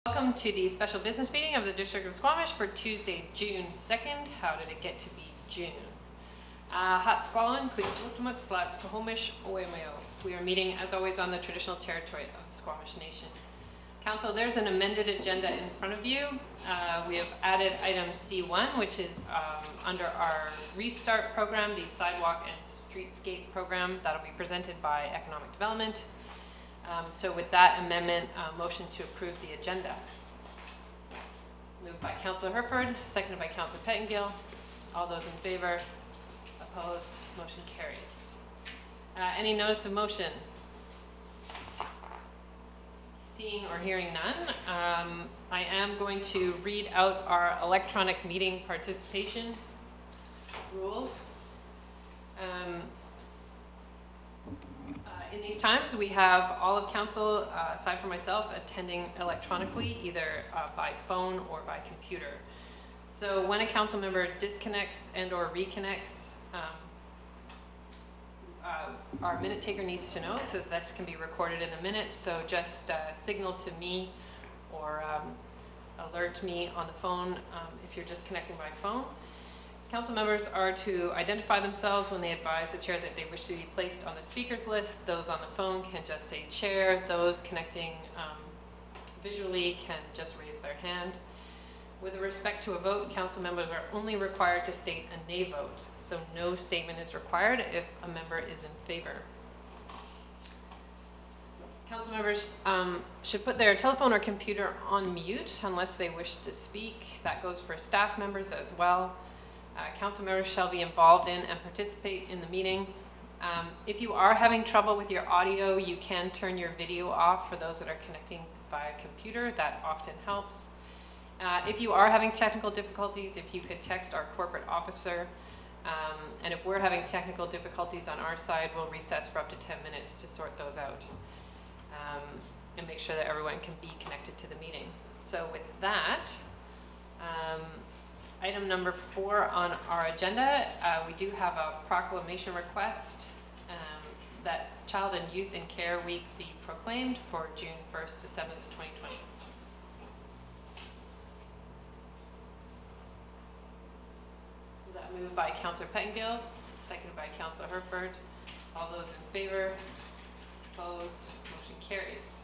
Welcome to the special business meeting of the District of Squamish for Tuesday, June 2nd. How did it get to be June? Hat Squalin, Quick Flats, Squamish, Oemayo. We are meeting, as always, on the traditional territory of the Squamish Nation. Council, there's an amended agenda in front of you. We have added item C1, which is under our Restart program, the Sidewalk and Streetscape program that'll be presented by Economic Development. So with that amendment, motion to approve the agenda. Moved by Councillor Herford, seconded by Councillor Pettengill. All those in favor? Opposed? Motion carries. Any notice of motion? Seeing or hearing none, I am going to read out our electronic meeting participation rules. In these times, we have all of council, aside from myself, attending electronically, either by phone or by computer. So when a council member disconnects and or reconnects, our minute taker needs to know so that this can be recorded in the minutes. So just signal to me or alert me on the phone if you're disconnecting by phone. Council members are to identify themselves when they advise the chair that they wish to be placed on the speakers list. Those on the phone can just say chair. Those connecting visually can just raise their hand. With respect to a vote, council members are only required to state a nay vote. So no statement is required if a member is in favor. Council members should put their telephone or computer on mute unless they wish to speak. That goes for staff members as well. Council members shall be involved in and participate in the meeting. If you are having trouble with your audio, you can turn your video off for those that are connecting via computer. That often helps. If you are having technical difficulties, if you could text our corporate officer. And if we're having technical difficulties on our side, we'll recess for up to 10 minutes to sort those out and make sure that everyone can be connected to the meeting. So with that, item number 4 on our agenda, we do have a proclamation request that Child and Youth in Care Week be proclaimed for June 1st to 7th, 2020. That moved by Councillor Pettengill, seconded by Councillor Herford. All those in favor? Opposed? Motion carries.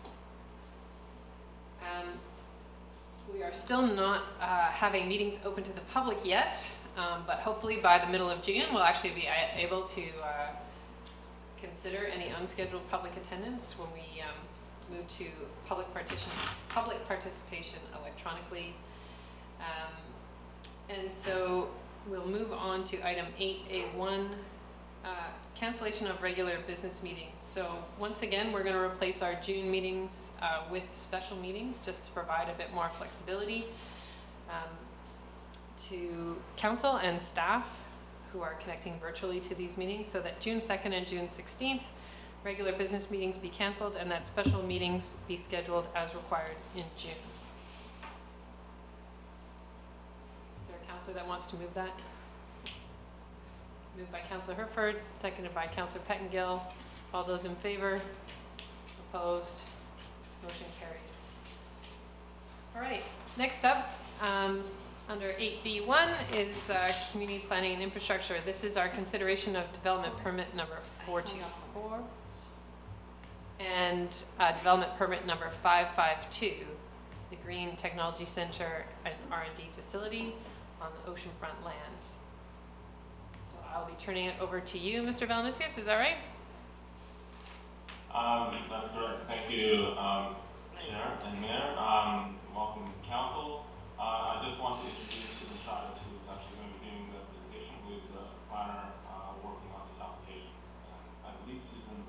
We are still not having meetings open to the public yet, but hopefully by the middle of June we'll actually be able to consider any unscheduled public attendance when we move to public participation electronically. And so we'll move on to item 8A1, cancellation of regular business meetings. So once again, we're going to replace our June meetings with special meetings just to provide a bit more flexibility to council and staff who are connecting virtually to these meetings, so that June 2nd and June 16th regular business meetings be canceled and that special meetings be scheduled as required in June. Is there a councillor that wants to move that? Moved by Councillor Herford, seconded by Councillor Pettengill. All those in favor? Opposed? Motion carries. All right, next up, under 8B1 is Community Planning and Infrastructure. This is our consideration of development permit number 424 and development permit number 552, the Green Technology Center and R&D facility on the oceanfront lands. I'll be turning it over to you, Mr. Valnisius. Is that right? That's correct. Thank you, Chair and Mayor. Welcome, Council. I just want to introduce the child who's actually going to be doing the presentation, who is the planner working on this application. I believe Susan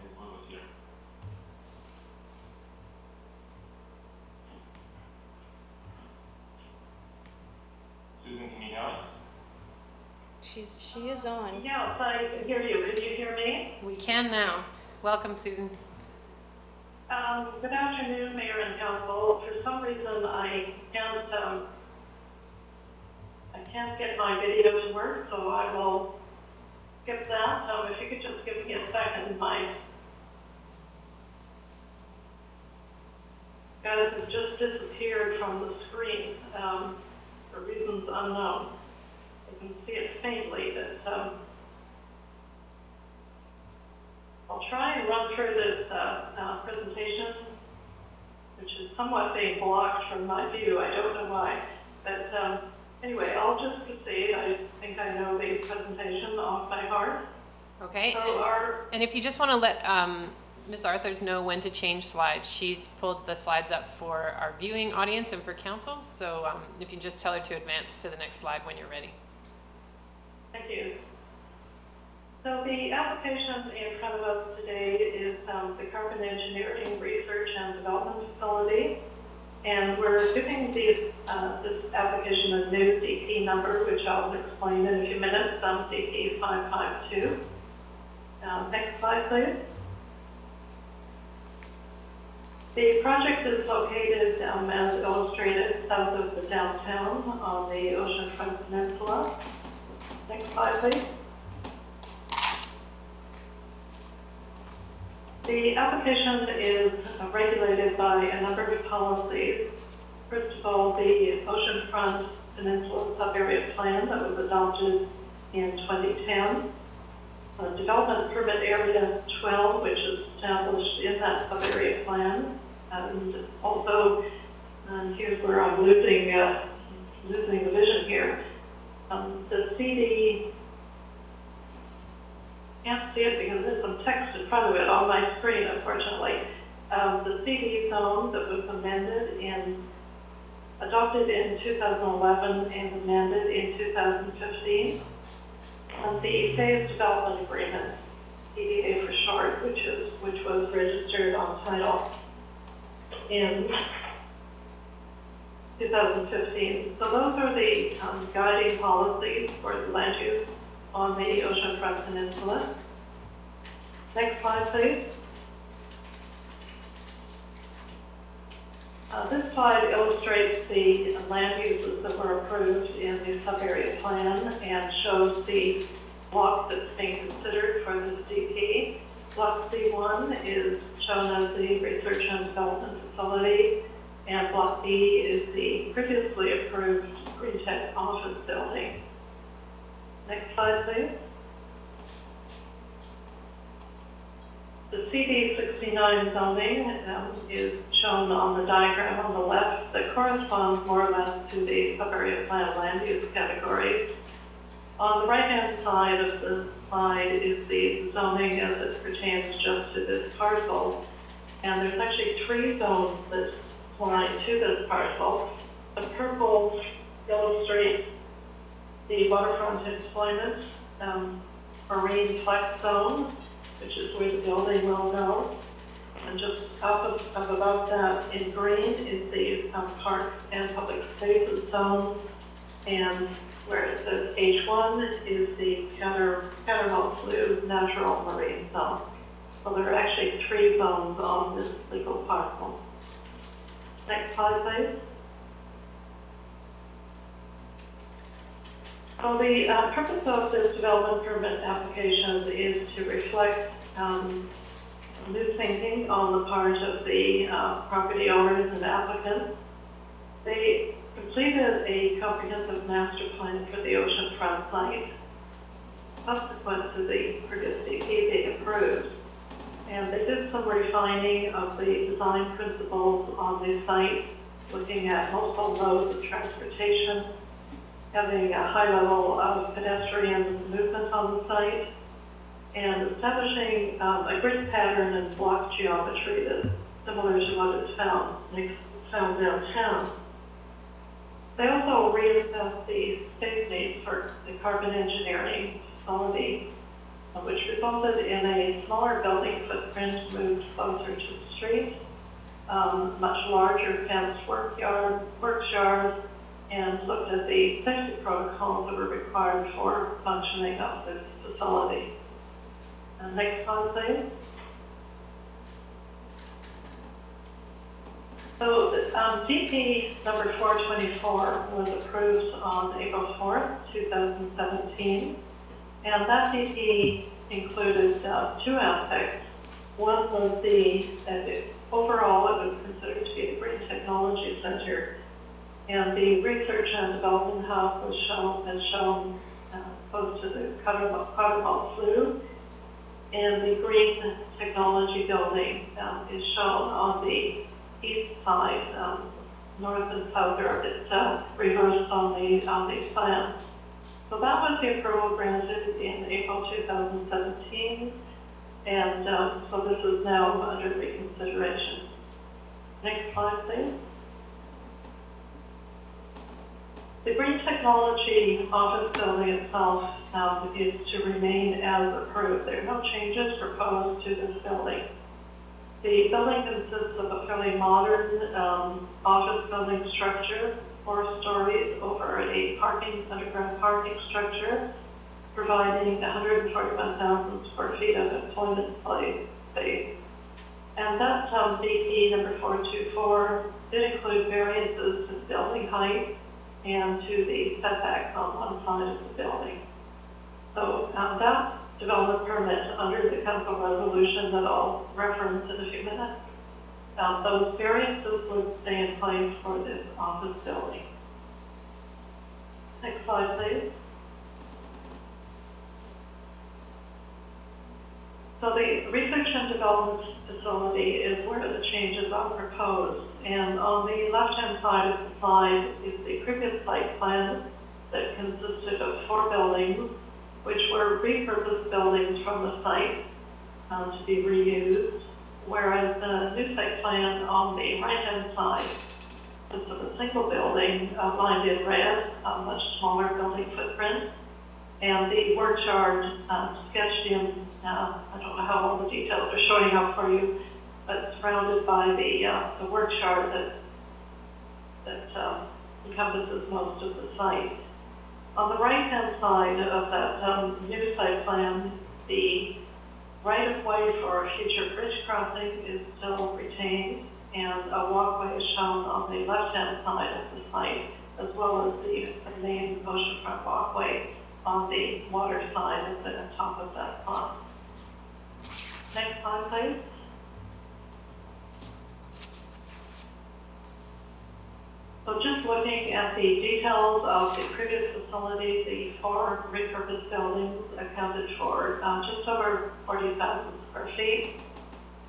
is with us here. Susan, can you hear us? She is on. Yes, I can hear you. Can you hear me? We can now. Welcome, Susan. Good afternoon, Mayor and Council. For some reason, I can't get my video to work, so I will skip that. If you could just give me a second, my guys have just disappeared from the screen for reasons unknown. You can see it faintly, but I'll try and run through this presentation, which is somewhat being blocked from my view. I don't know why. But anyway, I'll just proceed. I think I know the presentation off by heart. Okay. So and if you just want to let Ms. Arthurs know when to change slides, she's pulled the slides up for our viewing audience and for council. So if you just tell her to advance to the next slide when you're ready. Thank you. So the application in front of us today is the Carbon Engineering Research and Development Facility. And we're giving this application a new DP number, which I'll explain in a few minutes, DP 552. Next slide, please. The project is located, as illustrated, south of the downtown on the oceanfront peninsula. Next slide, please. The application is regulated by a number of policies. First of all, the Oceanfront Peninsula Sub-Area Plan that was adopted in 2010. Development Permit Area 12, which is established in that sub-area plan. And also, here's where I'm losing the vision here. The CD, can't see it because there's some text in front of it on my screen, unfortunately. The CD zone that was adopted in 2011 and amended in 2015. And the Phased Development Agreement, CDA for short, which was registered on title in 2015. So those are the guiding policies for the land use on the Oceanfront Peninsula. Next slide, please. This slide illustrates the land uses that were approved in the sub-area plan and shows the block that's being considered for this DP. Block C1 is shown as the Research and Development Facility, and Block B is the previously approved Green Tech office building. Next slide, please. The CD 69 zoning is shown on the diagram on the left that corresponds more or less to the sub-area plan land use categories. On the right-hand side of the slide is the zoning as it pertains just to this parcel. And there's actually 3 zones that apply to this parcel. The purple illustrates the waterfront employment marine flex zone, which is where the building will go. And just up above that in green is the park and public spaces zone. And where it says H1 is the Cattermole Blue Natural Marine Zone. So there are actually 3 zones on this legal parcel. Next slide, please. So the purpose of this development permit application is to reflect new thinking on the part of the property owners and applicants. They completed a comprehensive master plan for the oceanfront site subsequent to the previous DP being approved. And they did some refining of the design principles on the site, looking at multiple modes of transportation, having a high level of pedestrian movement on the site, and establishing a grid pattern and block geometry that's similar to what is found downtown. They also reassessed the space needs for the carbon engineering facility, which resulted in a smaller building footprint moved closer to the street, much larger fenced works yards, and looked at the safety protocols that were required for functioning of this facility. Next slide, please. So DP number 424 was approved on April 4th, 2017, and that DP included 2 aspects. One was the overall, it was considered to be a Green Technology Center. And the Research and Development Hub was shown close to the Cottermall Slough. And the Green Technology Building is shown on the east side, north and south are a bit reversed on the plan. So that was the approval granted in April 2017, and so this is now under reconsideration. Next slide, please. The Green Technology Office Building itself is to remain as approved. There are no changes proposed to this building. The building consists of a fairly modern office building structure, 4 stories over a underground parking structure, providing 141,000 square feet of employment space. And that BP number 424 did include variances to the building height and to the setbacks on one side of the building. So that development permit under the council resolution that I'll reference in a few minutes, those variances would stay in place for this office building. Next slide, please. So the research and development facility is where the changes are proposed. And on the left-hand side of the slide is the previous site plan that consisted of 4 buildings, which were repurposed buildings from the site to be reused, whereas the new site plan on the right-hand side consists of a single building outlined in red, a much smaller building footprint, and the work yard sketched in, I don't know how all the details are showing up for you, but surrounded by the work yard that encompasses most of the site. On the right-hand side of that new site plan, the right-of-way for a future bridge crossing is still retained, and a walkway is shown on the left-hand side of the site, as well as the main oceanfront walkway on the water side at the top of that pond. Next slide, please. So just looking at the details of the previous facility, the 4 repurposed buildings accounted for just over 40,000 square feet.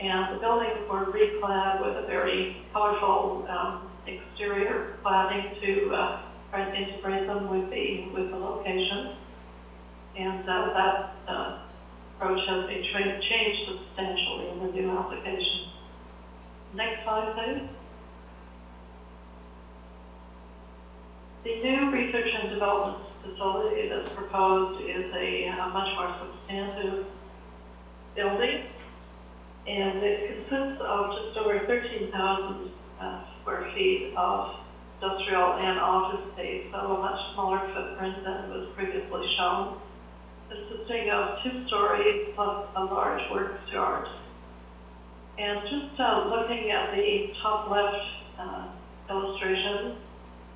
And the buildings were reclad with a very colorful exterior cladding to try to integrate them with the location. And that approach has been changed substantially in the new application. Next slide, please. The new research and development facility that's proposed is a much more substantive building, and it consists of just over 13,000 square feet of industrial and office space, so a much smaller footprint than was previously shown, consisting of 2 stories plus a large works yard. And just looking at the top left illustration,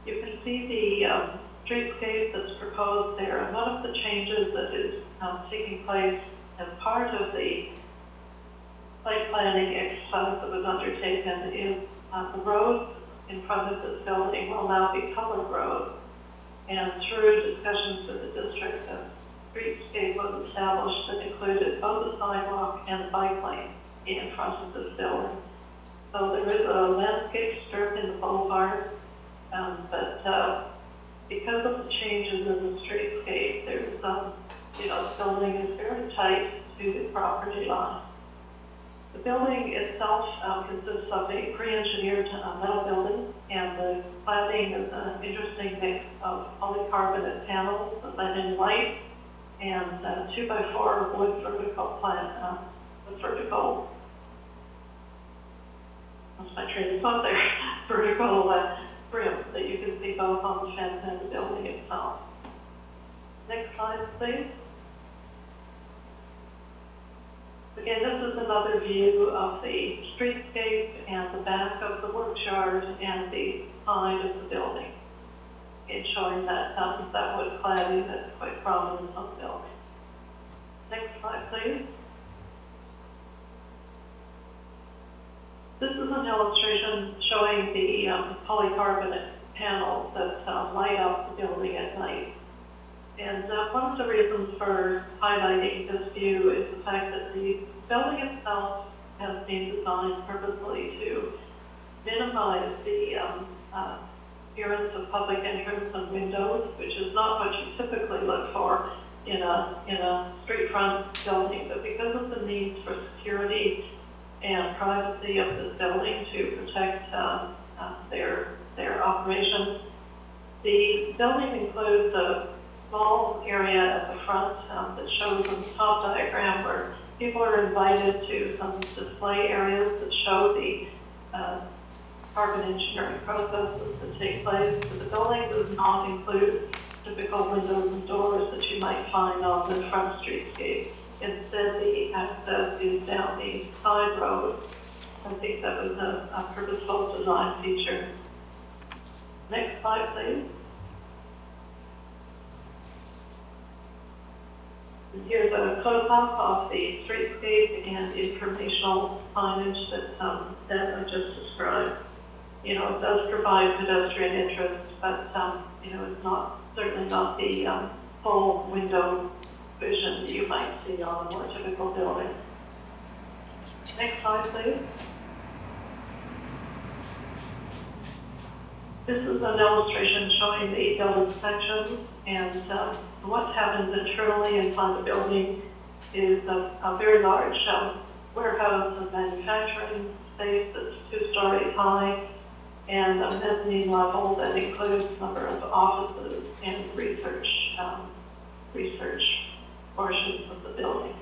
you can see the streetscape that's proposed there, and one of the changes that is taking place as part of the site planning exercise that was undertaken is the roads in front of this building will now be public roads. And through discussions with the district, a streetscape was established that included both a sidewalk and a bike lane in front of this building. So there is a landscape strip in the boulevard, but because of the changes in the streetscape, there's the building is very tight to the property line. The building itself consists of a pre-engineered metal building, and the cladding is an interesting mix of polycarbonate panels that let in light and 2x4 wood vertical what's my train of thought there? Vertical brim that you can see both on the fence and the building itself. Next slide, please. Again, this is another view of the streetscape and the back of the work yard and the side of the building. Again, showing that wood cladding that's quite prominent on the building. Next slide, please. This is an illustration showing the polycarbonate panels that light up the building at night. And one of the reasons for highlighting this view is the fact that the building itself has been designed purposely to minimize the appearance of public entrance and windows, which is not what you typically look for in a street front building. But because of the needs for security and privacy of this building to protect their operations, the building includes a small area at the front that shows on the top diagram where people are invited to some display areas that show the carbon engineering processes that take place. But the building does not include typical windows and doors that you might find on the front streetscape. Instead, the access is down the side road. I think that was a purposeful design feature. Next slide, please. And here's a close-up of the streetscape and informational signage that I just described. You know, it does provide pedestrian interest, but you know, it's certainly not the full window vision that you might see on a more typical building. Next slide, please. This is an illustration showing the building sections, and what happens internally inside the building is a very large warehouse and manufacturing space that's 2 stories high, and a mezzanine level that includes a number of offices and research portions of the building.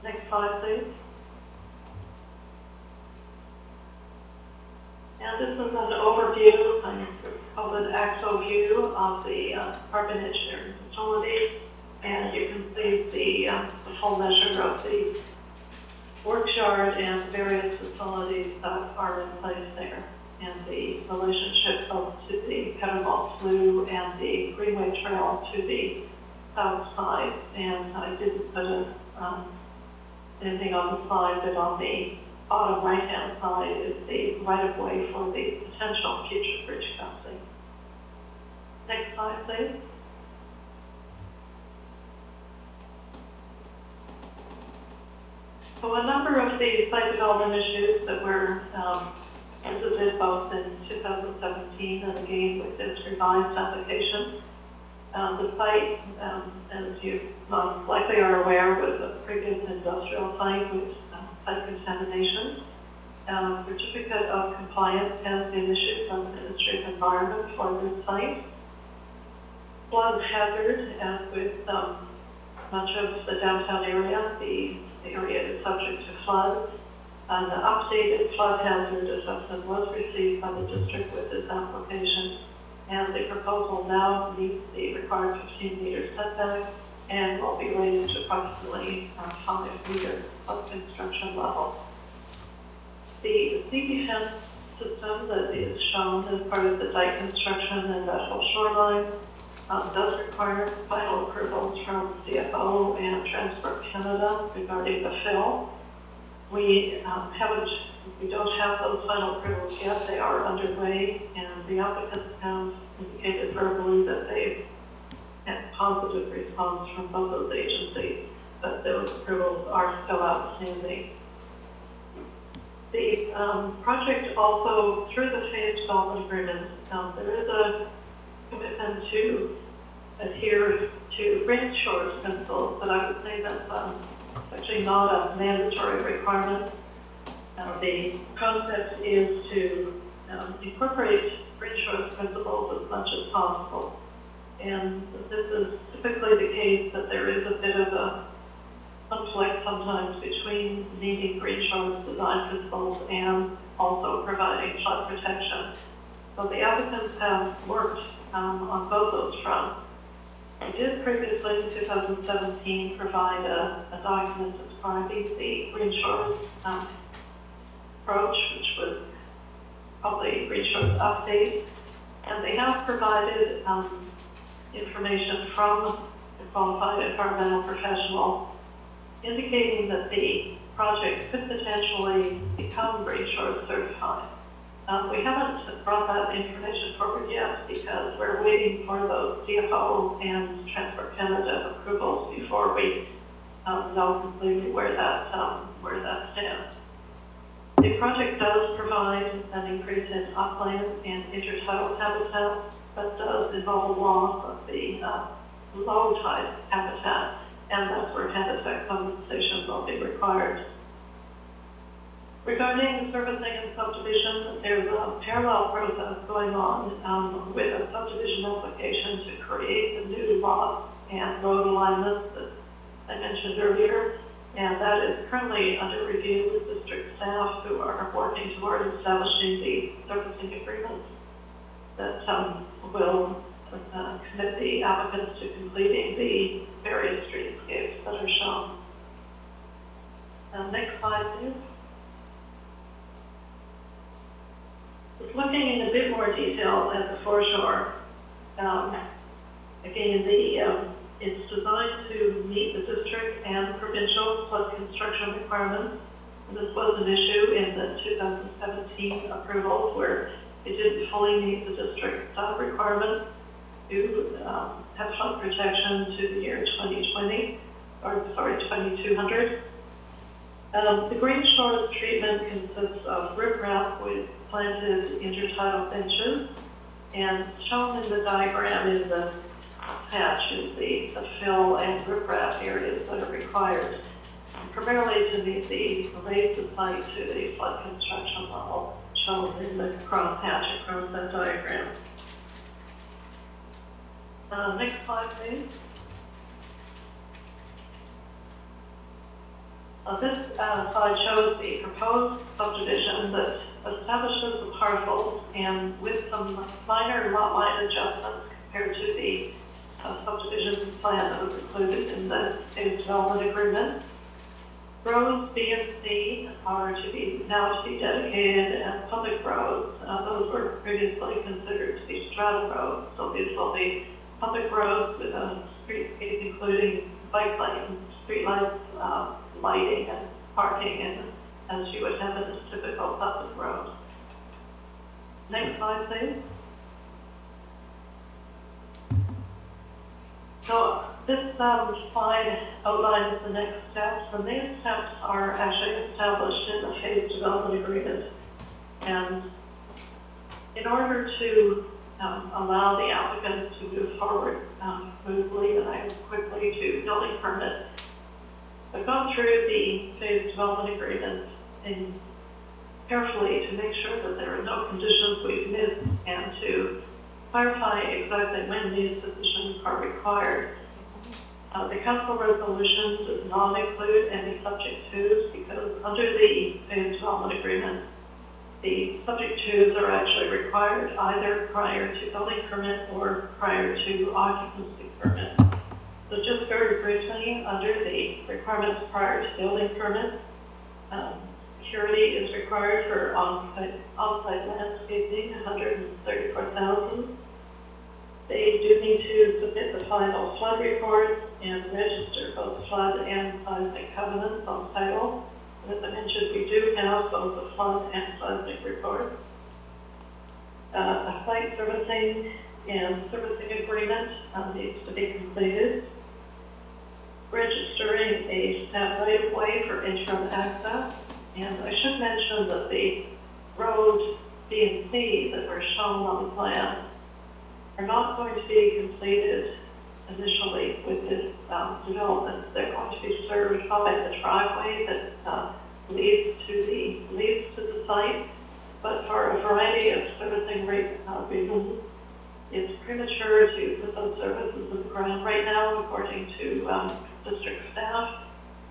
Next slide, please. And this is an overview, I call it AXO view of the carbon engineering facility, and you can see the full measure of the workyard and various facilities that are in place there, and the relationship both to the Petermont Slough and the Greenway Trail to the south side. And I didn't put anything on the slide, but on the bottom right-hand side is the right-of-way for the potential future bridge crossing. Next slide, please. So a number of the site development issues that were visited both in 2017 and again with this revised application. The site, as you most likely are aware, was a previous industrial site with site contamination. Certificate of compliance has been issued from the Ministry of Environment for this site. Flood hazard, as with much of the downtown area, the area is subject to flood. An updated flood hazard assessment was received by the district with this application, and the proposal now meets the required 15-meter setback and will be raised to approximately 5 meters of construction level. The sea defense system that is shown as part of the dike construction and natural shoreline does require final approvals from CFO and Transport Canada regarding the fill. We don't have those final approvals yet. They are underway, and the applicants have indicated verbally that they've had positive response from both those agencies, but those approvals are still outstanding. The project also, through the phase development agreement, there is a commitment to adhere to rent shores principles, but I would say that's actually not a mandatory requirement. The concept is to incorporate rent shores principles as much as possible. And this is typically the case that there is a bit of a conflict sometimes between needing green shores design principles and also providing flood protection. So the applicants have worked on both those fronts. We did previously in 2017 provide a document describing the green shores approach, which was probably green shores update, and they have provided information from the qualified environmental professional indicating that the project could potentially become Green Shores certified. We haven't brought that information forward yet because we're waiting for those CFO and Transport Canada approvals before we know completely where that stands. The project does provide an increase in upland and intertidal habitat, but does involve loss of the low tide habitat, and that's where habitat compensation will be required. Regarding servicing and subdivision, there's a parallel process going on with a subdivision application to create the new lots and road alignments that I mentioned earlier, and that is currently under review with district staff who are working toward establishing the servicing agreements that will commit the applicants to completing the various streetscapes that are shown. Next slide, please. Just looking in a bit more detail at the foreshore, again, it's designed to meet the district and provincial flood construction requirements. And this was an issue in the 2017 approvals where it didn't fully meet the district requirements to have flood protection to the year 2020, or sorry, 2200. The Green Shores treatment consists of riprap with planted intertidal benches, and shown in the diagram in the hatch is the fill and riprap areas that are required, primarily to meet the raise the site to the flood construction level shown in the cross hatch across that diagram. Next slide, please. This slide shows the proposed subdivision that establishes the parcels and with some minor lot line adjustments compared to the subdivision plan that was included in the phase development agreement. Roads B and C are now to be dedicated as public roads. Those were previously considered to be strata roads, so these will be public roads with a streetscape including bike lanes, street lights, lighting and parking, and as you would have in a typical public road. Next slide, please. So this slide outlines the next steps, and these steps are actually established in the phase development agreement. And in order to allow the applicants to move forward smoothly and quickly to building permits, I've gone through the phase development agreement carefully to make sure that there are no conditions we've missed and to clarify exactly when these positions are required. The council resolution does not include any subject twos because under the phase development agreement, the subject twos are actually required either prior to building permit or prior to occupancy permit. So just very briefly, under the requirements prior to building permit, security is required for on-site landscaping, $134,000. They do need to submit the final flood report and register both flood and seismic covenants on title. And as I mentioned, we do have both the flood and seismic reports. A site servicing and servicing agreement needs to be completed. Registering a snap right-of-way for interim access. And I should mention that the roads B and C that were shown on the plan are not going to be completed initially with this development. They're going to be served by the driveway that leads to the site. But for a variety of servicing reasons, it's premature to put those services in the ground right now, according to district staff.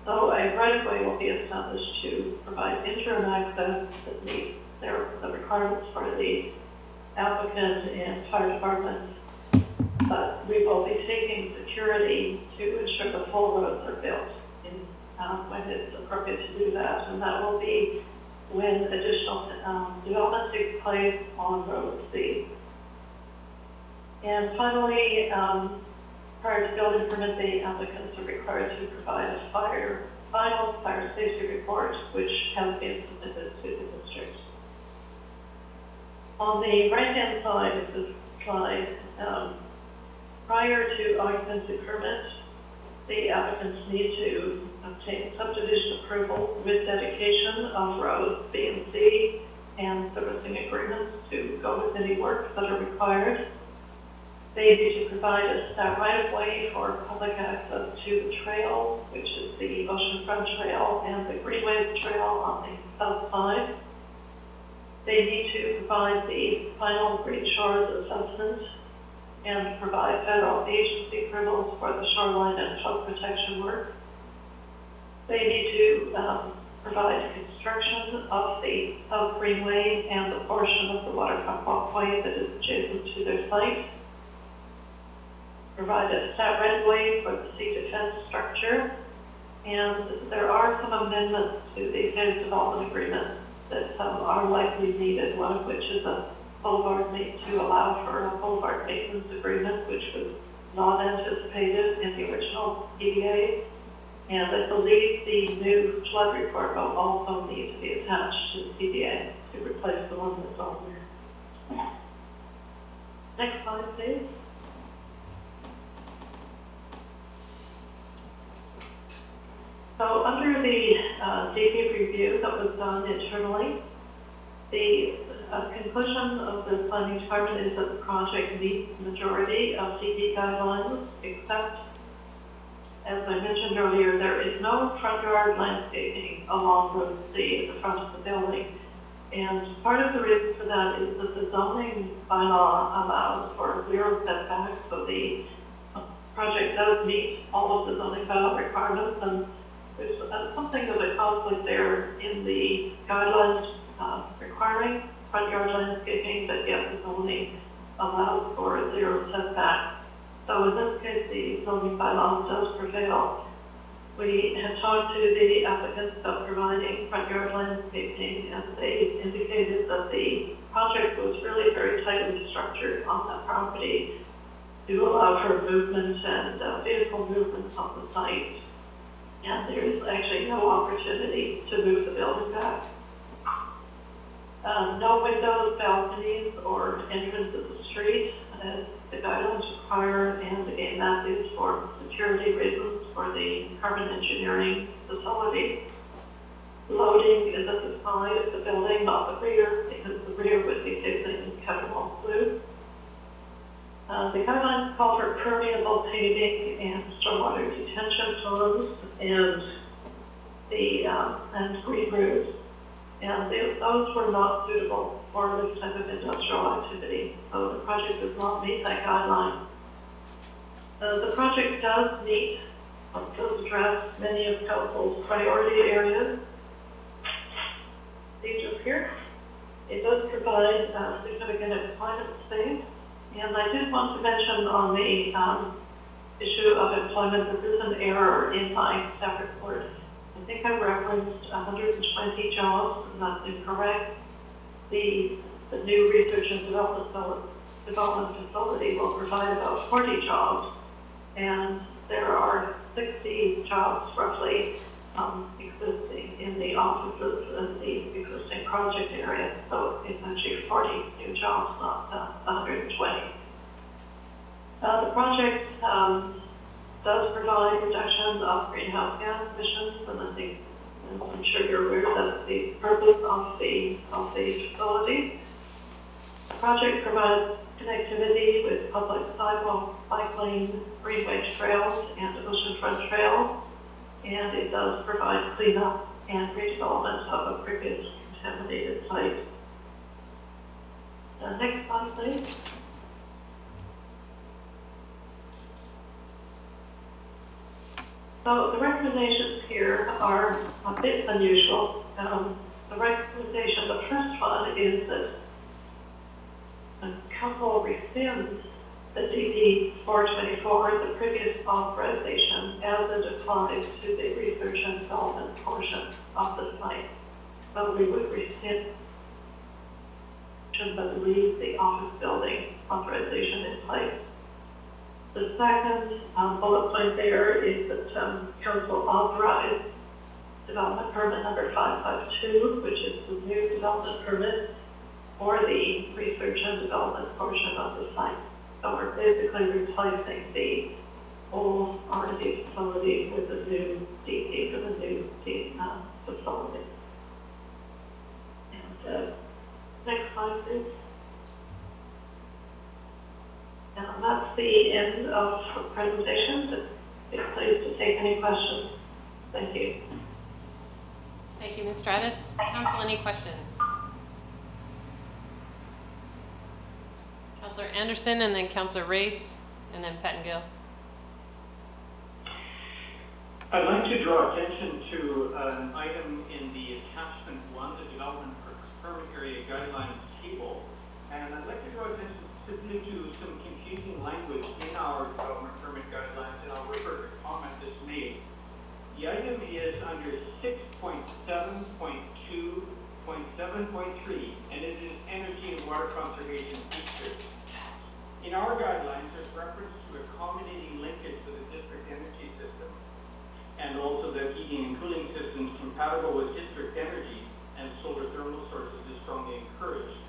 So a right-of-way will be established to provide interim access that meets the requirements for the applicant and fire department. But we will be taking security to ensure the full roads are built when it's appropriate to do that. And that will be when additional development takes place on Road C. And finally, prior to building permit, the applicants are required to provide a fire final fire safety report, which has been submitted to the district. On the right-hand side of the slide, prior to occupancy permit, the applicants need to obtain subdivision approval with dedication of roads B and C and servicing agreements to go with any works that are required. They need to provide a right-of-way for public access to the trail, which is the oceanfront trail and the Greenways trail on the south side. They need to provide the final Green Shores assessment and provide federal agency approvals for the shoreline and flood protection work. They need to provide construction of the South Greenway and the portion of the waterfront walkway that is adjacent to their site. Provide a stat right-of-way for the sea defense structure. And there are some amendments to the phase development agreement that are likely needed, one of which is a boulevard to allow for a boulevard maintenance agreement, which was not anticipated in the original EDA. And I believe the new flood report will also need to be attached to the CDA to replace the one that's on there. Next slide, please. So under the DP review that was done internally, the conclusion of the planning department is that the project meets the majority of DP guidelines, except, as I mentioned earlier, there is no front yard landscaping along Road C at the front of the building. And part of the reason for that is that the zoning bylaw allows for zero setbacks, so the project does meet all of the zoning bylaw requirements, and there's something of a conflict there in the guidelines requiring front yard landscaping, but yet the zoning allows for a zero setback. So in this case, the zoning bylaw does prevail. We have talked to the applicants about providing front yard landscaping, and they indicated that the project was really very tightly structured on that property to allow for movement and vehicle movements on the site. And there is actually no opportunity to move the building back. No windows, balconies, or entrance to the street, as the guidelines require, and again, that is for security reasons for the carbon engineering facility. Loading is at the side of the building, not the rear, because the rear would be facing Ketterwall Blue. The guidelines call for permeable paving and stormwater detention ponds and green roofs. And those were not suitable for this type of industrial activity, so the project does not meet that guideline. The project does address many of council's priority areas. These are here. It does provide significant employment space. And I did want to mention on the issue of employment, there is an error in my staff report. I think I referenced 120 jobs, and that's incorrect. The new research and development facility will provide about 40 jobs, and there are 60 jobs roughly existing in the offices in the existing project area. So it's actually 40 new jobs, not 120. The project does provide reduction of greenhouse gas emissions, and I think, and I'm sure you're aware, that's the purpose of the facility. The project provides connectivity with public sidewalk, cycling, greenway trails, and oceanfront trails, and it does provide cleanup and redevelopment of a previous contaminated site. Next slide, please. So the recommendations here are a bit unusual. The recommendation, the first one is that the council rescinds the DD 424, the previous authorization, as it applies to the research and development portion of the site. So we would rescind, but leave the office building authorization in place. The second bullet point there is that council authorize development permit number 552, which is the new development permit for the research and development portion of the site. So we're basically replacing the old R&D facility with the new DP for the new facility. And next slide, please. And that's the end of the presentation. But be pleased to take any questions. Thank you. Thank you, Ms. Stratus. Council, any questions? Councillor Anderson, and then Councillor Race, and then Pettingill. I'd like to draw attention to an item in the attachment 1, the development permit area guidelines table, and I'd like to draw attention specifically to some confusing language in our development permit guidelines, and I'll refer to a comment that's made. The item is under 6.7.2.7.3, and it is energy and water conservation features. In our guidelines, there's reference to accommodating linkage to the district energy system, and also that heating and cooling systems compatible with district energy and solar thermal sources is strongly encouraged.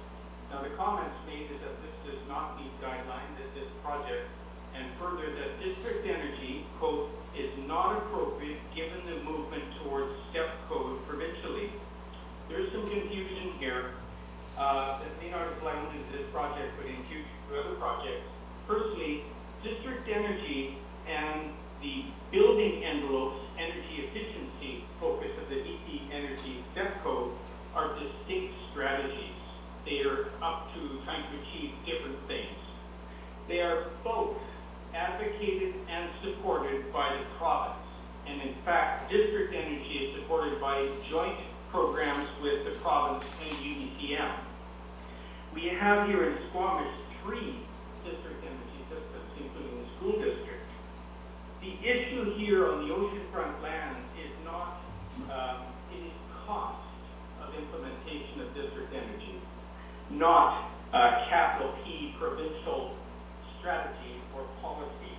Now, the comments made is that this does not meet guidelines at this project, and further that district energy, quote, is not appropriate given the movement towards step code provincially. There's some confusion here that may not apply only to this project, but in future to other projects. Firstly, district energy and the building envelopes energy efficiency focus of the DP energy step code are distinct strategies. They are up to trying to achieve different things. They are both advocated and supported by the province. And in fact, district energy is supported by joint programs with the province and UNSCHEDULED. We have here in Squamish 3 district energy systems, including the school district. The issue here on the oceanfront land is not, it is cost of implementation of district energy, not capital P provincial strategy or policy.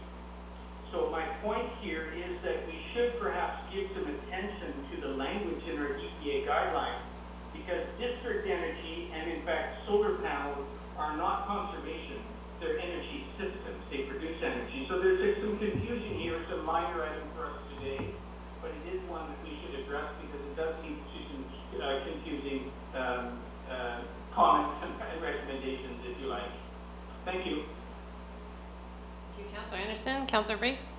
So my point here is that we should perhaps give some attention to the language in our EPA guidelines, because district energy and in fact solar panels are not conservation, they're energy systems, they produce energy. So there's some confusion here. It's a minor item for us today, but it is one that we should address because it does lead to some confusing comments and recommendations, if you like. Thank you. Thank you, Councillor Anderson. Councillor Race.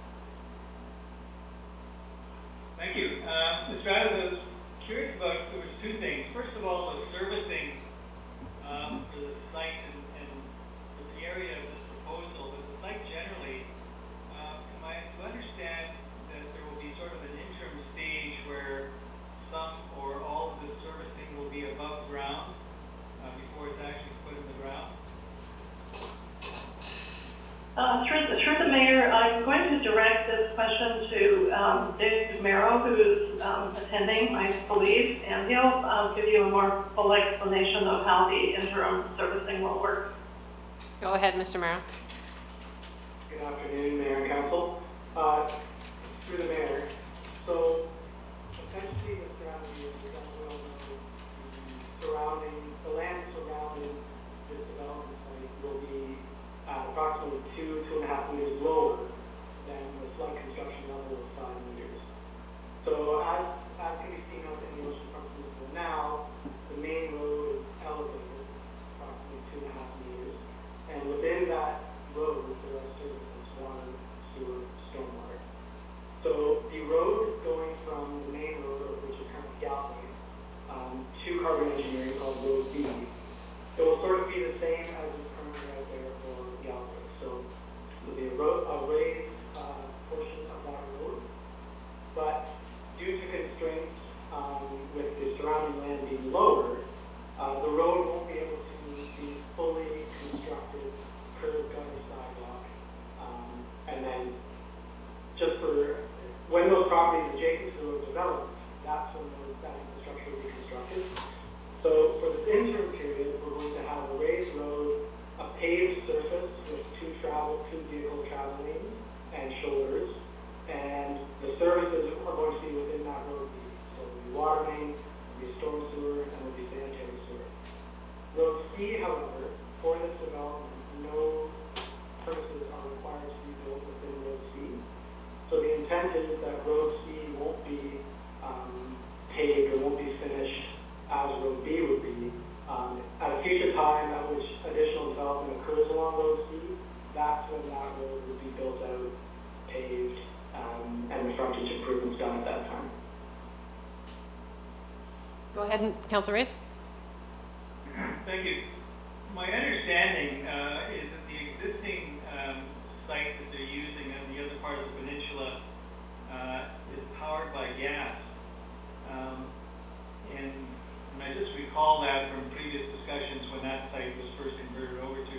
Thank you. Ms. Stratus, I was curious about, there was two things. First of all, the servicing for the site and for the area of this proposal, but the site generally, am I to understand that there will be sort of an interim stage where some or all of the servicing will be above ground before it's actually put in the ground? Through the mayor, I'm going to direct this question to David Merrow, who's attending, I believe, and he'll give you a more full explanation of how the interim servicing will work. Go ahead, Mr. Merrow. Good afternoon, Mayor and Council. Through the mayor. So essentially the strategy is we're going to the land surrounding this development site will be approximately 2.5 meters lower than the flood construction level of 5 meters. So as can be seen out in the oceanfront peninsula now, the main road is elevated approximately 2.5 meters, and within that road there are services, water, sewer, stormwater. So the road going from the main road, which is currently Galway, to Carbon Engineering called Road B, it will sort of be the same as C, however, for this development, no premises are required to be built within Road C. So the intent is that Road C won't be paved or won't be finished as Road B would be. At a future time at which additional development occurs along Road C, that's when that road would be built out, paved, and the frontage improvements done at that time. Go ahead, and Councillor Reyes. Thank you. My understanding is that the existing site that they're using on the other part of the peninsula is powered by gas. And I just recall that from previous discussions when that site was first converted over to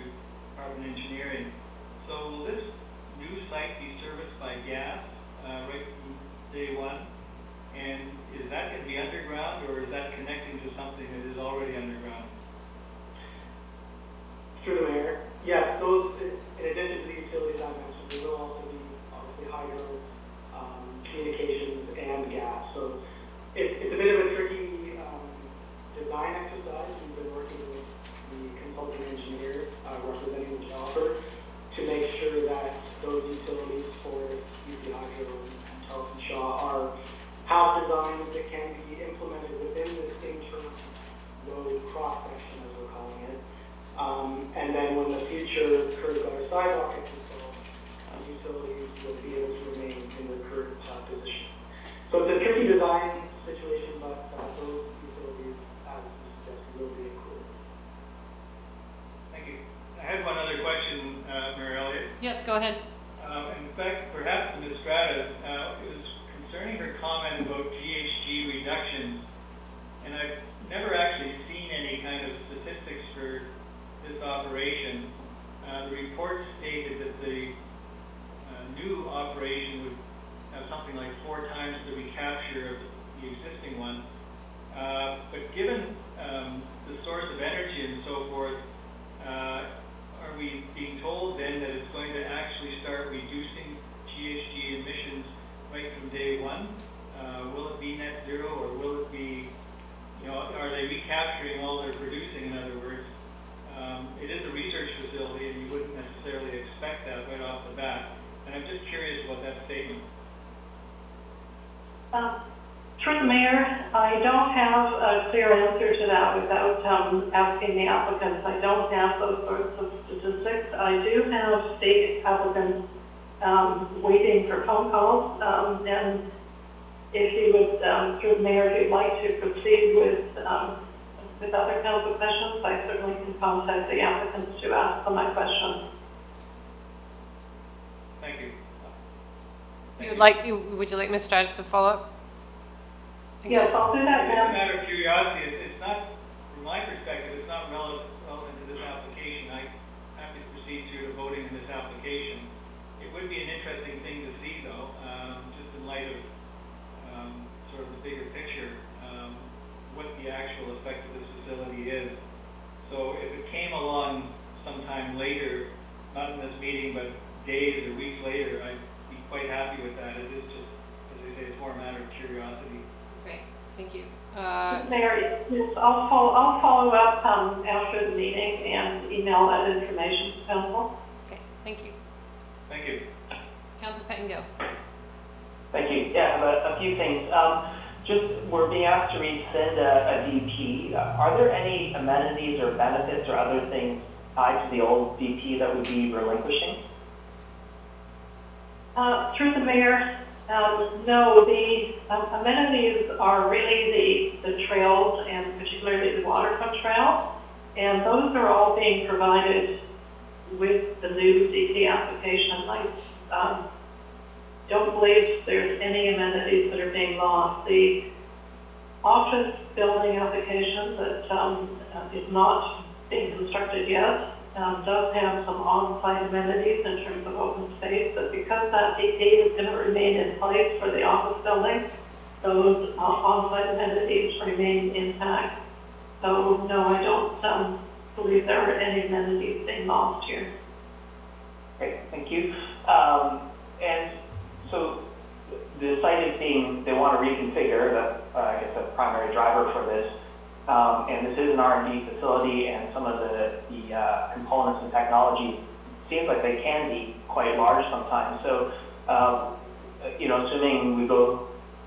carbon engineering. So will this new site be serviced by gas right from day one? And is that going to be underground, or is that connecting to something that is already underground? Through the mayor, yes, those, in addition to the utilities I mentioned, there will also be obviously hydro, communications, and gas. So it's a bit of a tricky design exercise. We've been working with the consulting engineer representing the developer to make sure that those utilities for UP Hydro and Telson Shaw have designs that can be implemented within this inter road cross section, as we're calling it. And then when the future curb gutter sidewalk is installed, utilities will be able to remain in their current position. So it's a tricky design situation, but those utilities, as you suggested, will be included. Thank you. I had one other question, Mayor Elliott. Yes, go ahead. In fact, perhaps Ms. Stratas, it was concerning her comment about GHG reductions, and I've never actually seen any kind of statistics for this operation. The report stated that the new operation would have something like 4 times the recapture of the existing one. But given the source of energy and so forth, are we being told then that it's going to actually start reducing GHG emissions right from day one? Will it be net zero, or will it be, are they recapturing all they're producing, in other words? It is a research facility, and you wouldn't necessarily expect that right off the bat. And I'm just curious about that statement. Through the mayor, I don't have a clear answer to that without asking the applicants. I don't have those sorts of statistics. I do have state applicants waiting for phone calls, and if you would, through the mayor, if you'd like to proceed with other council questions, I certainly can contact the applicants to ask them my questions. Thank you. Would you like Ms. Stratus to follow up? Yes, I'll do that It's a now. matter of curiosity. It's not, from my perspective, it's not relevant to this application. I'm happy to proceed through to voting in this application. It would be an interesting thing to see, though, just in light of sort of the bigger picture, what the actual effect of this facility is. So if it came along sometime later, not in this meeting, but days or weeks later, I'd be quite happy with that. It is just, as I say, it's more a matter of curiosity. Okay, thank you. Mayor, yes, I'll follow up after the meeting and email that information to council. Okay, thank you. Thank you. Councillor Pettingill. Thank you. Yeah, I have a few things. We're being asked to rescind a DP. Are there any amenities or benefits or other things tied to the old DP that would be relinquishing? Through the mayor, no, the amenities are really the trails, and particularly the waterfront trail, and those are all being provided with the new DP application. I don't believe there's any amenities that are being lost. The office building application that is not being constructed yet does have some on-site amenities in terms of open space, but because that DP is going to remain in place for the office building, those on-site amenities remain intact. So no, I don't believe there are any amenities being lost here. Great, thank you. And so the site is being, they want to reconfigure, that I guess the primary driver for this. and this is an R&D facility, and some of the components and technology seems like they can be quite large sometimes. So, you know, assuming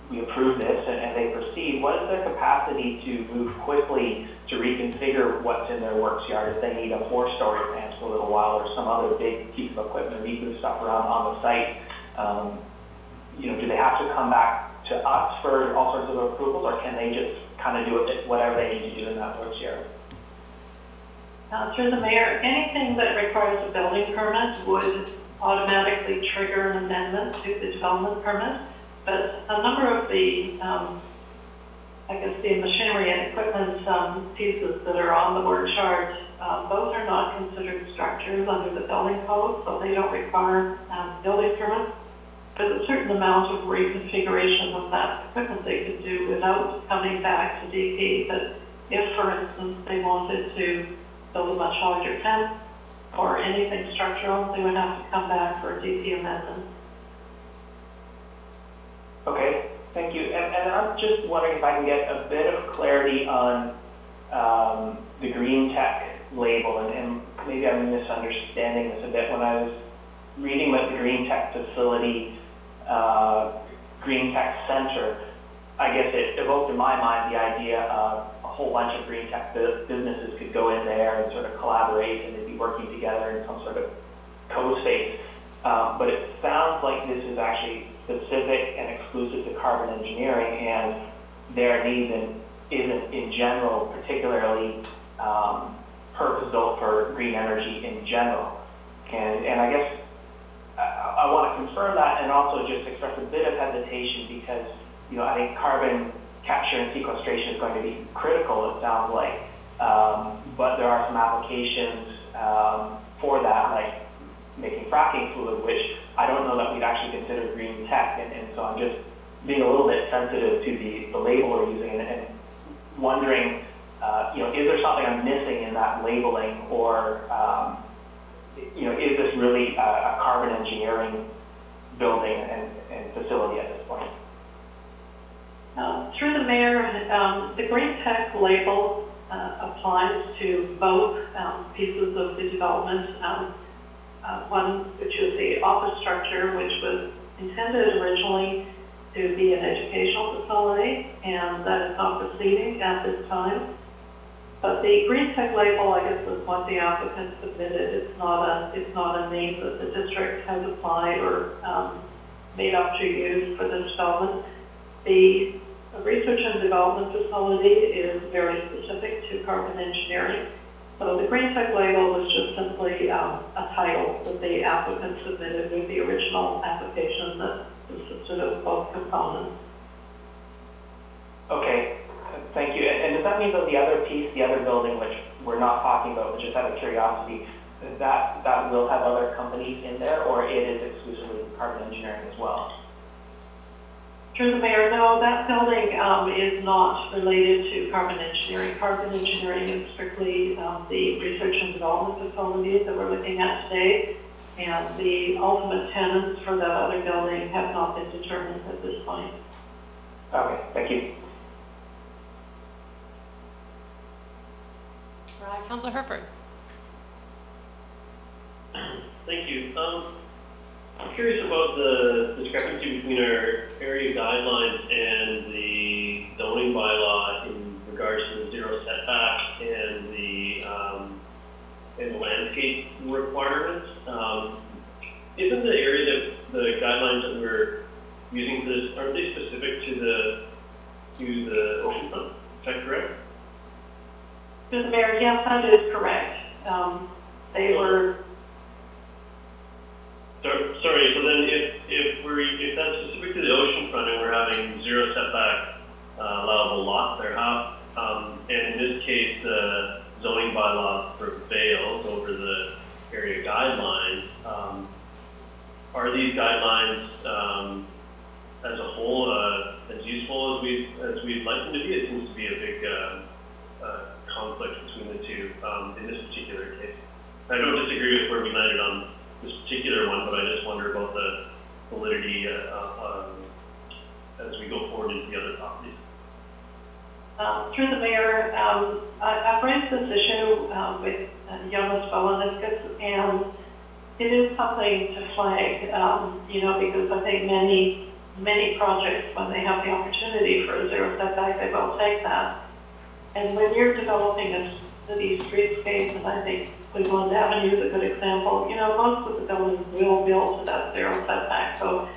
we approve this and they proceed, what is their capacity to move quickly to reconfigure what's in their works yard if they need a 4-story plant for a little while or some other big piece of equipment, move stuff around on the site? You know, do they have to come back to us for all sorts of approvals, or can they just kind of do it, whatever they need to do in that works yard? Through the mayor, anything that requires a building permit would automatically trigger an amendment to the development permit. But a number of the, I guess, the machinery and equipment pieces that are on the work chart, those are not considered structures under the building code, so they don't require building permits. There's a certain amount of reconfiguration of that equipment they could do without coming back to DP. But if, for instance, they wanted to build a much larger tent or anything structural, they would have to come back for a DP amendment. Okay, thank you. And I'm just wondering if I can get a bit of clarity on the green tech label, and maybe I'm misunderstanding this a bit. When I was reading about the green tech facility, green tech center, I guess it evoked in my mind the idea of a whole bunch of green tech businesses could go in there and sort of collaborate, and they'd be working together in some sort of co-space. But it sounds like this is actually specific and exclusive to carbon engineering, and their needs isn't in general particularly purpose-built for green energy in general. And I guess I want to confirm that, and also just express a bit of hesitation because, you know, I think carbon capture and sequestration is going to be critical, it sounds like, but there are some applications for that, like making fracking fluid, which I don't know that we'd actually consider green tech, and so I'm just being a little bit sensitive to the label we're using and wondering, you know, is there something I'm missing in that labeling, or you know, is this really a carbon engineering building and facility at this point? Through the mayor, the green tech label applies to both pieces of the development. One, which is the office structure, which was intended originally to be an educational facility, and that is not proceeding at this time. But the green tech label, I guess, was what the applicant submitted. It's not a name that the district has applied or made up to use for this development. The research and development facility is very specific to carbon engineering. So the green tech label was just simply a title that the applicant submitted with the original application that consisted of both components. Okay, thank you. And does that mean that the other piece, the other building, which we're not talking about, but just out of curiosity, that will have other companies in there, or it is exclusively carbon engineering as well? Through the mayor, no, that building is not related to carbon engineering. Carbon engineering is strictly the research and development facilities that we're looking at today, and the ultimate tenants for that other building have not been determined at this point. Okay, thank you. Councillor Herford. Thank you. I'm curious about the discrepancy between our area guidelines and the zoning bylaw in regards to the zero setback and the landscape requirements. Isn't the area that the guidelines that we're using for this, aren't they specific to the oceanfront? Is that correct? Mr. Mayor, yes, that is correct. They were. Sorry, so then if that's specific to the oceanfront and we're having zero setback allowable lots there, and in this case the zoning bylaw prevails over the area guidelines, are these guidelines as a whole as useful as we'd like them to be? It seems to be a big conflict between the two in this particular case. I don't disagree with where we landed on this particular one, but I just wonder about the validity as we go forward into the other properties. Through the mayor, I've raised this issue with UNSCHEDULED, and it is something to flag, you know, because I think many projects, when they have the opportunity for a zero setback, they will take that. And when you're developing a city streetscape, and I think Cleveland Avenue is a good example, you know, most of the buildings will build to that zero setback. So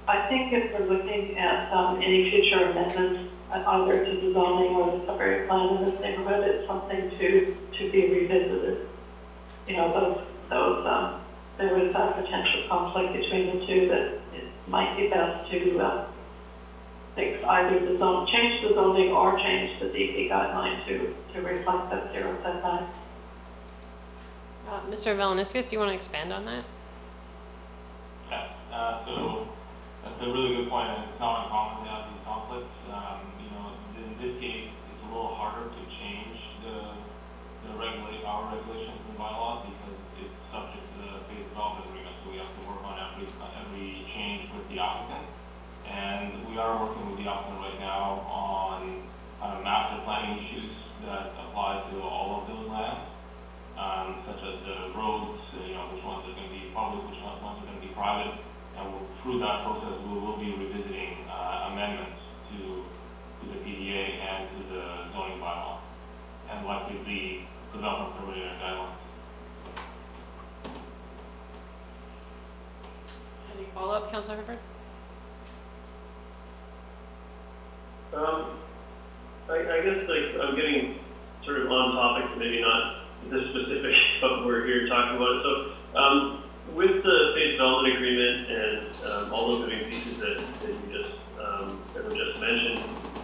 I think if we're looking at any future amendments, either to the zoning or the suburban plan in this neighborhood, it's something to be revisited. You know, there is that potential conflict between the two that it might be best to fix either the zone, change the zoning or change the DP guideline to reflect that zero setback. Mr. Valeniscus, do you want to expand on that? Yeah, so that's a really good point, and it's not uncommon to have these conflicts. You know, in this case, it's a little harder to change our regulations and bylaws because it's subject to the phase development agreement, so we have to work on every change with the applicant. And we are working with the applicant right now on master planning issues that apply to all of those lands, such as the roads, you know, which ones are going to be public, which ones are going to be private. And through that process, we will be revisiting amendments to the PDA and to the zoning bylaw, and likely the development permitting guidelines. Any follow-up, Councilor Herford? I guess like I'm getting sort of on topic, maybe not this specific, but we're here talking about it. So with the phase development agreement and all those moving pieces that were just mentioned,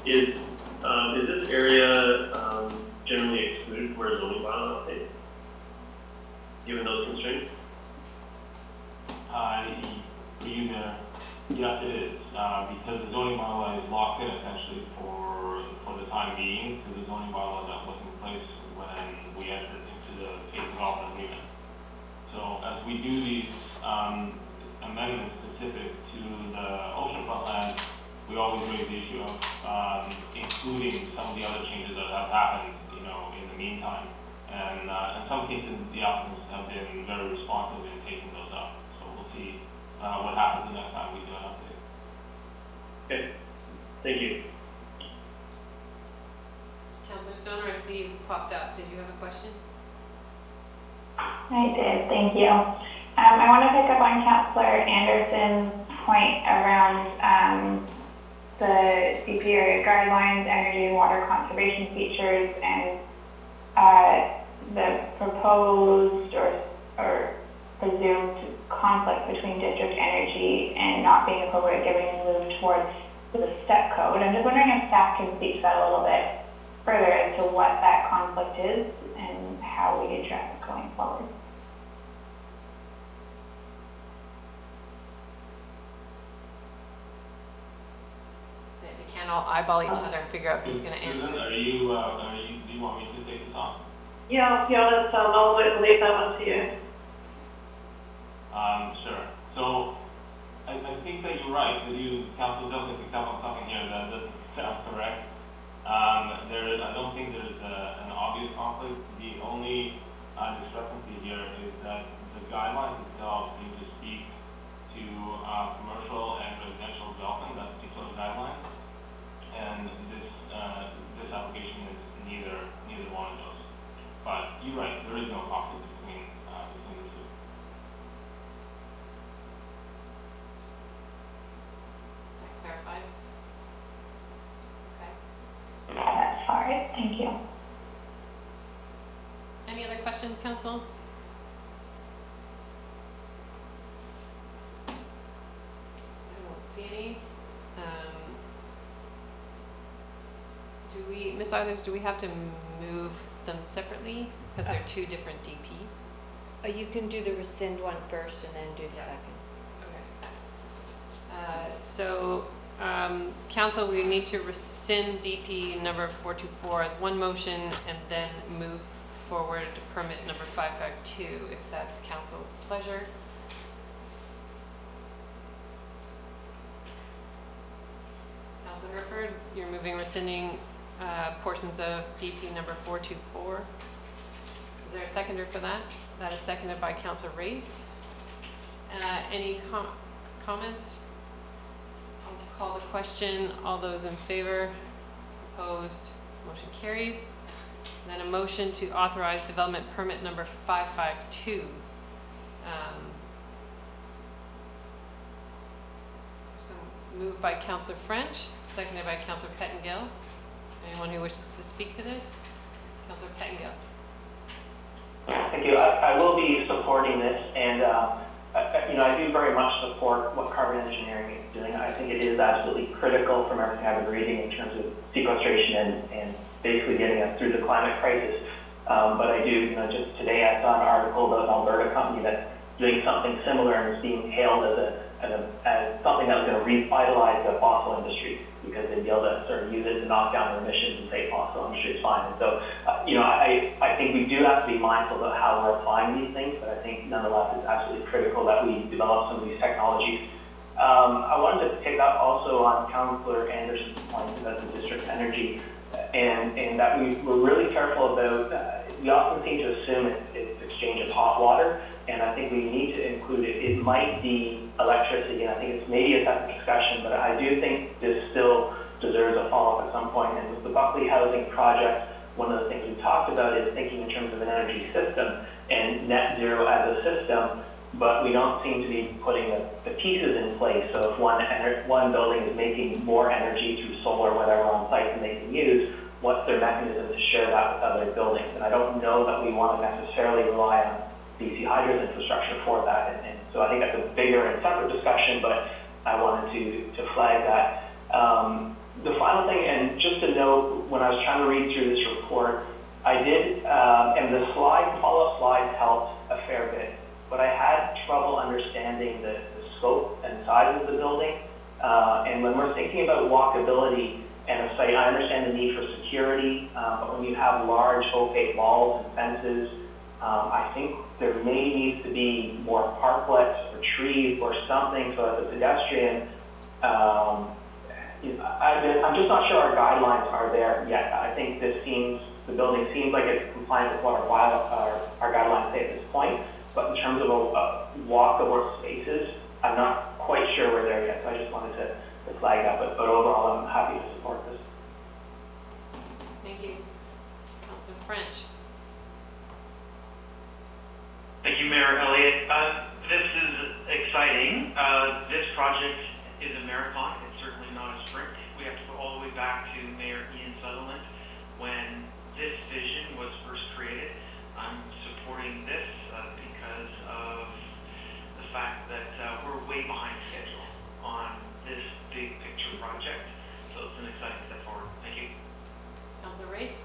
is this area generally excluded for a zoning bylaw update, given those constraints? For you there, yes, it is, because the zoning bylaw is locked in essentially for the time being to the zoning bylaw that was in place when we entered into the phase development agreement. So as we do these amendments specific to the oceanfront land, we always raise the issue of including some of the other changes that have happened, you know, in the meantime. And in some cases, the applicants have been very responsive in taking those up. So we'll see what happens the next time we do an update. Okay, thank you. Councilor Stoner, I see you popped up. Did you have a question? I did, thank you. I want to pick up on Councillor Anderson's point around the DP area guidelines, energy and water conservation features, and the proposed or presumed conflict between district energy and not being appropriate given moved towards the step code. I'm just wondering if staff can speak to that a little bit further as to what that conflict is and how we address it going forward. They can't all eyeball each other and figure out who's going to answer. Susan, do you want me to take this on? Yeah, I'll leave that one to you. Sure. So I think that you're right. That council definitely picked up on something here that doesn't sound correct. I don't think there's an obvious conflict. The only discrepancy here is that the guidelines themselves seem to speak to commercial and residential development, that particular guideline, and this application is neither one of those. But you're right, there is no conflict between the two. That clarifies. Okay. That's all right, thank you. Any other questions, Council? I don't see any. Ms. Arthurs, do we have to move them separately because they're two different DPs? You can do the rescind one first and then do the second. Okay. Council, we need to rescind DP number 424 as one motion and then move forward to permit number 552 if that's Council's pleasure. Councilor Herford, you're moving rescinding portions of DP number 424. Is there a seconder for that? That is seconded by Councillor Race. Any comments? I'll call the question. All those in favor? Opposed? Motion carries. And then a motion to authorize development permit number 552. Moved by Councillor French, seconded by Councillor Pettengill. Anyone who wishes to speak to this? Councillor Pettengill. Thank you. I will be supporting this, and I do very much support what carbon engineering is doing. I think it is absolutely critical from everything I've been reading in terms of sequestration and basically getting us through the climate crisis. But I do, just today I saw an article about an Alberta company that's doing something similar and is being hailed as something that was going to revitalize the fossil industry, because they'd be able to sort of use it to knock down their emissions and say fossil industry is fine. And so, I think we do have to be mindful about how we're applying these things, but I think nonetheless it's absolutely critical that we develop some of these technologies. I wanted to pick up also on Councillor Anderson's point about the district energy, and that we're really careful about, we often seem to assume it's exchange of hot water, and I think we need to include it. It might be electricity, and I think it's maybe a separate discussion, but I do think this still deserves a follow-up at some point. And with the Buckley Housing Project, one of the things we talked about is thinking in terms of an energy system and net zero as a system, but we don't seem to be putting the pieces in place. So if one building is making more energy through solar or whatever on site than they can use, what's their mechanism to share that with other buildings? And I don't know that we want to necessarily rely on BC Hydro's infrastructure for that. And so I think that's a bigger and separate discussion, but I wanted to flag that. The final thing, and just to note, when I was trying to read through this report, I did, and the follow-up slides helped a fair bit, but I had trouble understanding the scope and size of the building. And when we're thinking about walkability and a site, I understand the need for security, but when you have large opaque walls and fences, I think there may need to be more parklets or trees or something so that the pedestrian, I'm just not sure our guidelines are there yet. I think the building seems like it's compliant with what our guidelines say at this point, but in terms of walkable spaces, I'm not quite sure we're there yet, so I just wanted to flag that, but overall I'm happy to support this. Thank you. Councillor French. Thank you, Mayor Elliott. This is exciting. This project is a marathon. It's certainly not a sprint. We have to go all the way back to Mayor Ian Sutherland when this vision was first created. I'm supporting this because of the fact that we're way behind schedule on this big picture project. So it's an exciting step forward. Thank you. Councillor Race.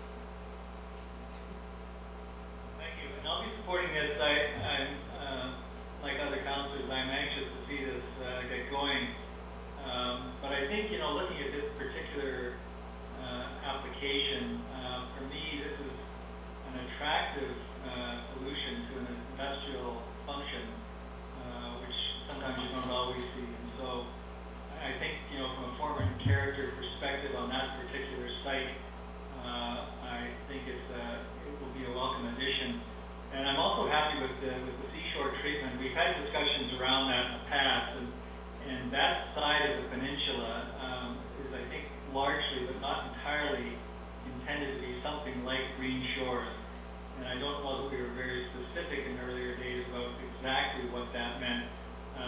Thank you, and I'll be supporting this. I'm like other councillors, I'm anxious to see this get going. But I think, looking at this particular application, for me, this is an attractive solution to an industrial function, which sometimes you don't always see. And so I think, from a form and character perspective on that particular site, I think it will be a welcome addition. And I'm also happy with the seashore treatment. We've had discussions around that in the past, and that side of the peninsula is, I think, largely but not entirely intended to be something like green shores. And I don't know that we were very specific in earlier days about exactly what that meant,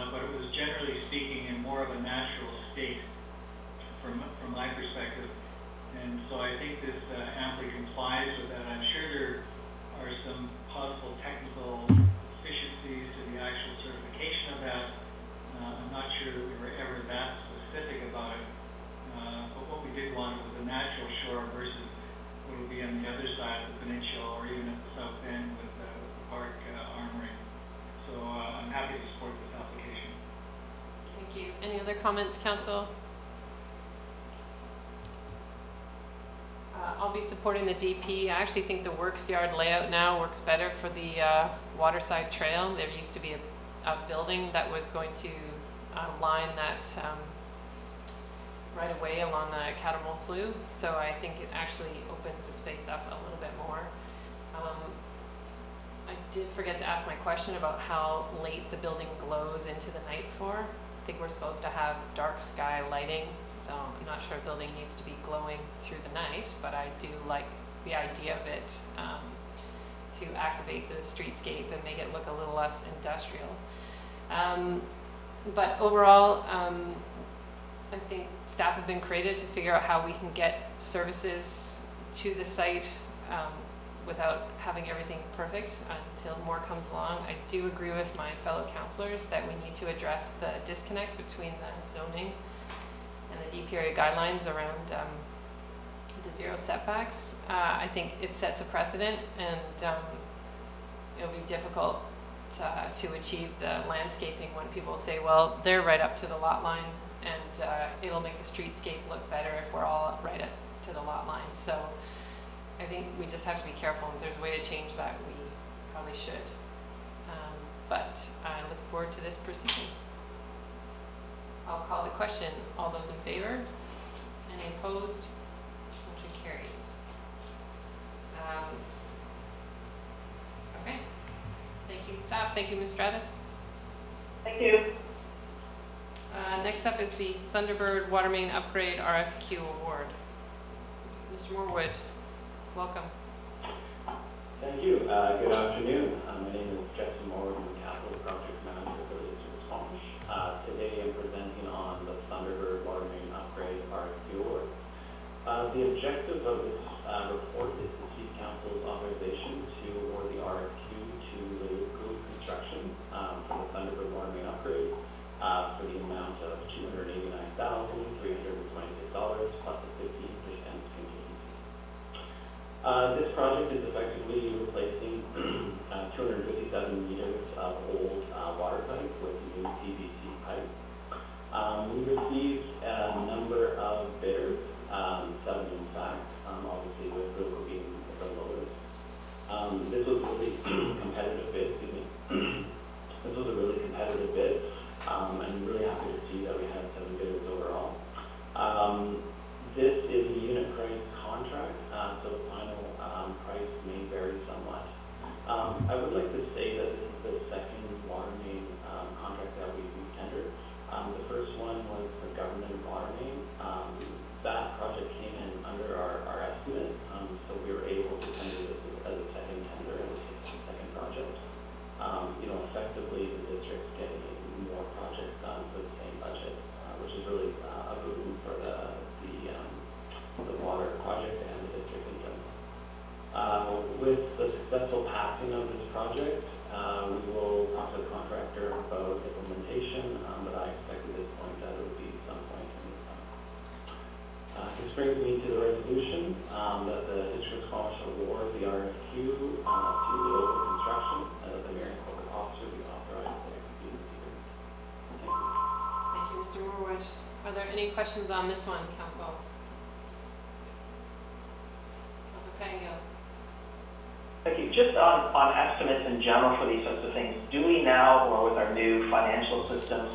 but it was generally speaking in more of a natural state from my perspective. And so I think this amply complies with that. I'm sure there are some possible technical deficiencies to the actual certification of that. I'm not sure that we were ever that specific about it. But what we did want was a natural shore versus what will be on the other side of the peninsula or even at the south end with the park armory. So I'm happy to support this application. Thank you. Any other comments, Council? I'll be supporting the DP. I actually think the works yard layout now works better for the waterside trail. There used to be a building that was going to line that right away along the Catamount Slough, so I think it actually opens the space up a little bit more. I did forget to ask my question about how late the building glows into the night for. I think we're supposed to have dark sky lighting, so I'm not sure a building needs to be glowing through the night, but I do like the idea of it to activate the streetscape and make it look a little less industrial. But overall, I think staff have been creative to figure out how we can get services to the site without having everything perfect until more comes along. I do agree with my fellow councillors that we need to address the disconnect between the zoning and the DP area guidelines around the zero setbacks. I think it sets a precedent, and it'll be difficult to achieve the landscaping when people say, well, they're right up to the lot line, and it'll make the streetscape look better if we're all right up to the lot line. So I think we just have to be careful. If there's a way to change that, we probably should. But I look forward to this proceeding. I'll call the question. All those in favor? Any opposed? Motion carries. Okay. Thank you, staff. Thank you, Ms. Stratus. Thank you. Next up is the Thunderbird Water Main Upgrade RFQ Award. Mr. Morwood, welcome. Thank you. Good afternoon. My name is Jesse Morwood. I'm the Capital Project Manager for the Squamish. Today I'm presenting on the Thunderbird Water Main Upgrade RFQ Award. The objective of this report is to seek Council's authorization to award the RFQ to requi construction for the Thunderbird Water Main Upgrade for the amount of $289,326 plus a 15% contingency. This project is effectively replacing 257 meters of old water pipe with new PVC pipe. We received a number of bidders, 7 in fact, obviously with River being the lowest. This was a really competitive bid, excuse me. This was a really competitive bid. I'm really happy to see that we had 7 bidders overall. This is a unit price contract, so the final price may vary somewhat. I would like to say that this is the second water main contract that we tendered. The first one was the government water main. That project came in under our estimate, so we were able to tender this as a second tender and a second project. Effectively the district's getting more projects done for the same budget, which is really a boon for the water project and the district in general. With the successful passing of this project, we will talk to the contractor about implementation, but I expect at this point that it would be some point in the summer. This brings me to the resolution that the District of Squamish award the RFQ to the local construction and that the mayor and corporate officer be authorized to execute this agreement. Thank you. Thank you, Mr. Morwood. Are there any questions on this one, Council? Councilor Pangill. Thank you. Just on estimates in general for these sorts of things, do we now, or with our new financial systems,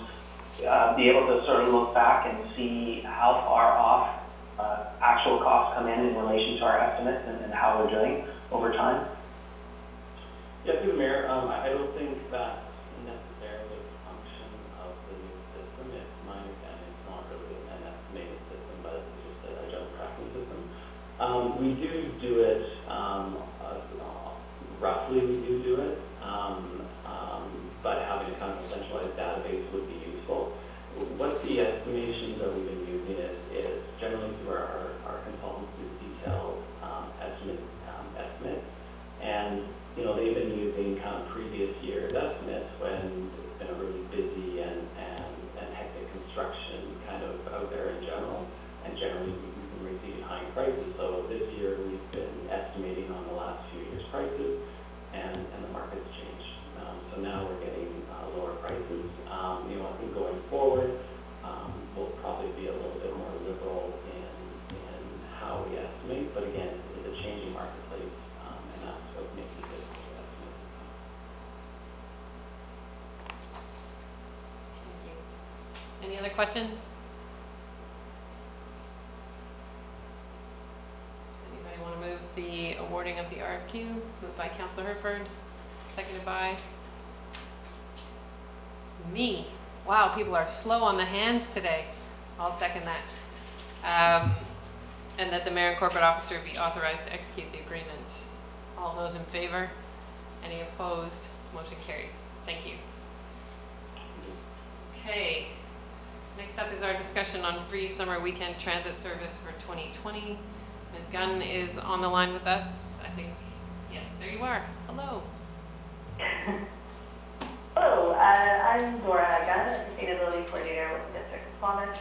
be able to sort of look back and see how far off actual costs come in relation to our estimates and how we're doing over time? Yeah, through the Mayor, I don't think that's necessarily a function of the new system. It's my understanding it's not really an estimated system, but it's just a general tracking system. We do it, roughly we do it, but having a kind of centralized database would be useful. What the estimations that we've been using is generally through our consultants do detailed estimates, and they've been using kind of previous year's estimates when it's been a really busy and hectic construction kind of out there in general, and generally we've been receiving high prices. So this year we've been estimating on the last few years' prices, and the market's changed. So now we're getting lower prices. I think going forward, we'll probably be a little bit more liberal in how we estimate, but again, it's a changing marketplace, and that's what makes it difficult to estimate. Thank you. Any other questions? awarding of the RFQ. Moved by Councillor Herford, seconded by me. Wow, people are slow on the hands today. I'll second that. And that the mayor and corporate officer be authorized to execute the agreement. All those in favor? Any opposed? Motion carries. Thank you. Okay. Next up is our discussion on free summer weekend transit service for 2020. Ms. Gunn is on the line with us. I think, yes, there you are. Hello. Hello, I'm Dora Gunn, a sustainability coordinator with the District of Squamish.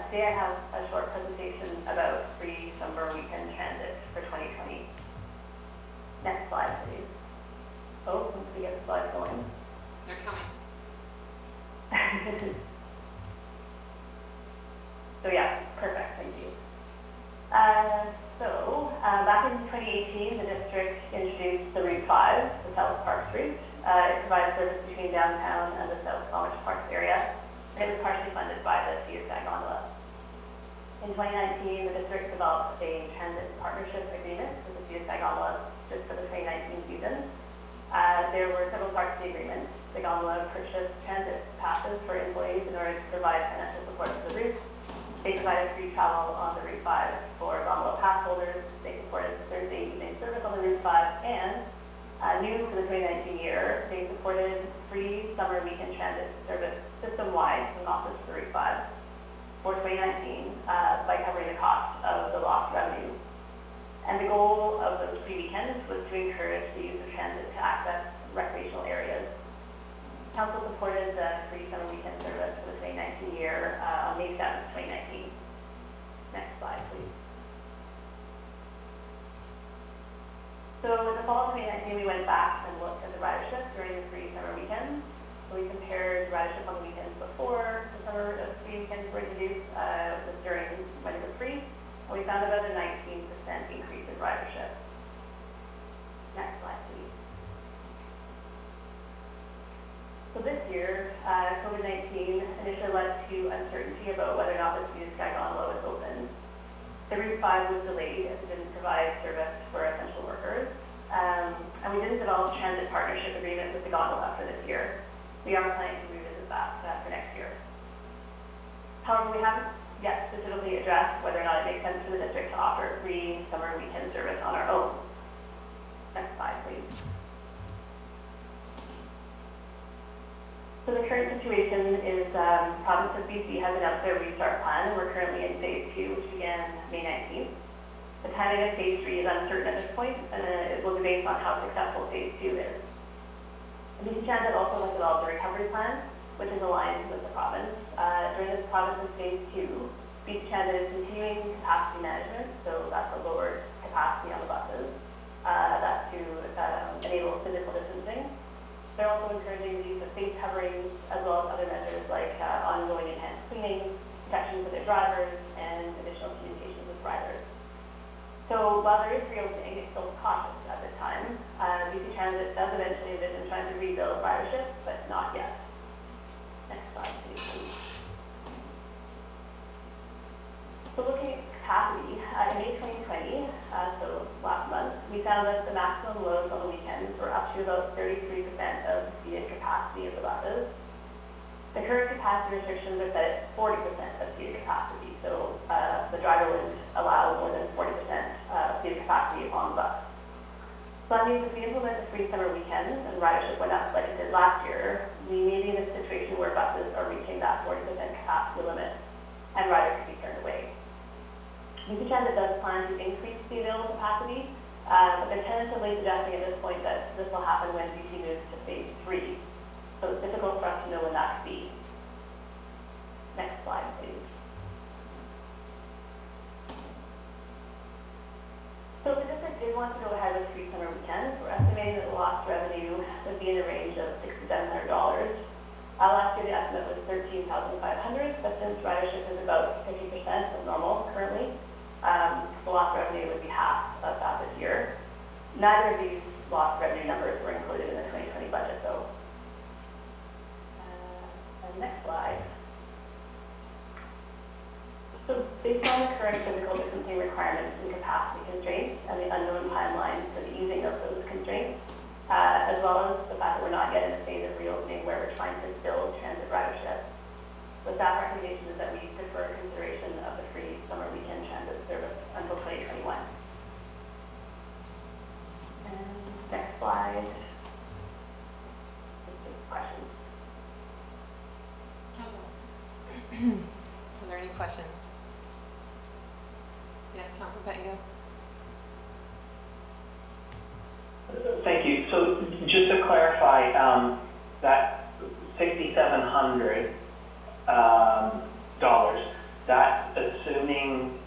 Today I have a short presentation about free summer weekend transit for 2020. Next slide, please. Oh, once we get the slides going. They're coming. So yeah, perfect, thank you. Back in 2018, the district introduced the Route 5, the South Parks route. It provides service between downtown and the South Squamish Parks area, and it was partially funded by the CSAG gondola. In 2019, the district developed a transit partnership agreement with the CSAG gondola just for the 2019 season. There were several parts of the agreement. The gondola purchased transit passes for employees in order to provide financial support for the route. They provided free travel on the Route 5 for gondola pass holders. They supported Thursday evening service on the Route 5, and new for the 2019 year, they supported free summer weekend transit service system-wide, so not just for Route 5, for 2019 by covering the cost of the lost revenue. And the goal of those free weekends was to encourage the use of transit to access recreational areas. Council supported the free summer weekend service for the 2019 year on May 7th, 2019. Next slide, please. So in the fall of 2019, we went back and looked at the ridership during the free summer weekends. So we compared ridership on the weekends before the summer free weekends were introduced during when it was free, and we found about a 19% increase in ridership. Next slide, please. So this year, COVID-19 initially led to uncertainty about whether or not the CSAG gondola was open. The Route 5 was delayed as it didn't provide service for essential workers. And we didn't develop a transit partnership agreement with the gondola for this year. We are planning to revisit that for next year. However, we haven't yet specifically addressed whether or not it makes sense for the district to offer free summer weekend service on our own. Next slide, please. So the current situation is province of BC has announced their restart plan, and we're currently in phase 2, which began May 19th. The timing of phase 3 is uncertain at this point, and it will be based on how successful phase 2 is. BC Transit also has developed a recovery plan, which is aligned with the province. During this province's phase 2, BC Transit is continuing capacity management, so that's a lowered capacity on the buses. That's to enable physical distancing. They're also encouraging the use of face coverings, as well as other measures like ongoing enhanced cleaning, protection for their drivers, and additional communications with riders. So while there is reopening, it's still cautious at this time. BC Transit does eventually envision trying to rebuild ridership, but not yet. Next slide, please. So looking at capacity, in May 2020, so last month, we found that the maximum loads on the weekends were up to about 33% of the seated capacity of the buses. The current capacity restrictions are set at 40% of seated capacity, so the driver wouldn't allow more than 40% seated capacity on the bus. So that means if we implement the free summer weekends and ridership went up like it did last year, we may be in a situation where buses are reaching that 40% capacity limit and riders could be turned away. BC Transit does plan to increase the available capacity, but they're tentatively suggesting at this point that this will happen when BC moves to phase 3. So it's difficult for us to know when that could be. Next slide, please. So if the district did want to go ahead with free summer weekends, we're estimating that the lost revenue would be in the range of $6,700. Last year the estimate was $13,500, but since ridership is about 50% of normal currently, the lost revenue would be half of that this year. Neither of these lost revenue numbers were included in the 2020 budget, though. And next slide. So based on the current physical distancing requirements and capacity constraints and the unknown timelines for the easing constraints, as well as the fact that we're not yet in the phase of reopening where we're trying to build transit ridership. The staff recommendation is that we defer consideration of the free summer weekend transit service until 2021. And next slide. Questions? Council. Are there any questions? Yes, Council Pettingill. Thank you. So just to clarify, that $6,700 that's assuming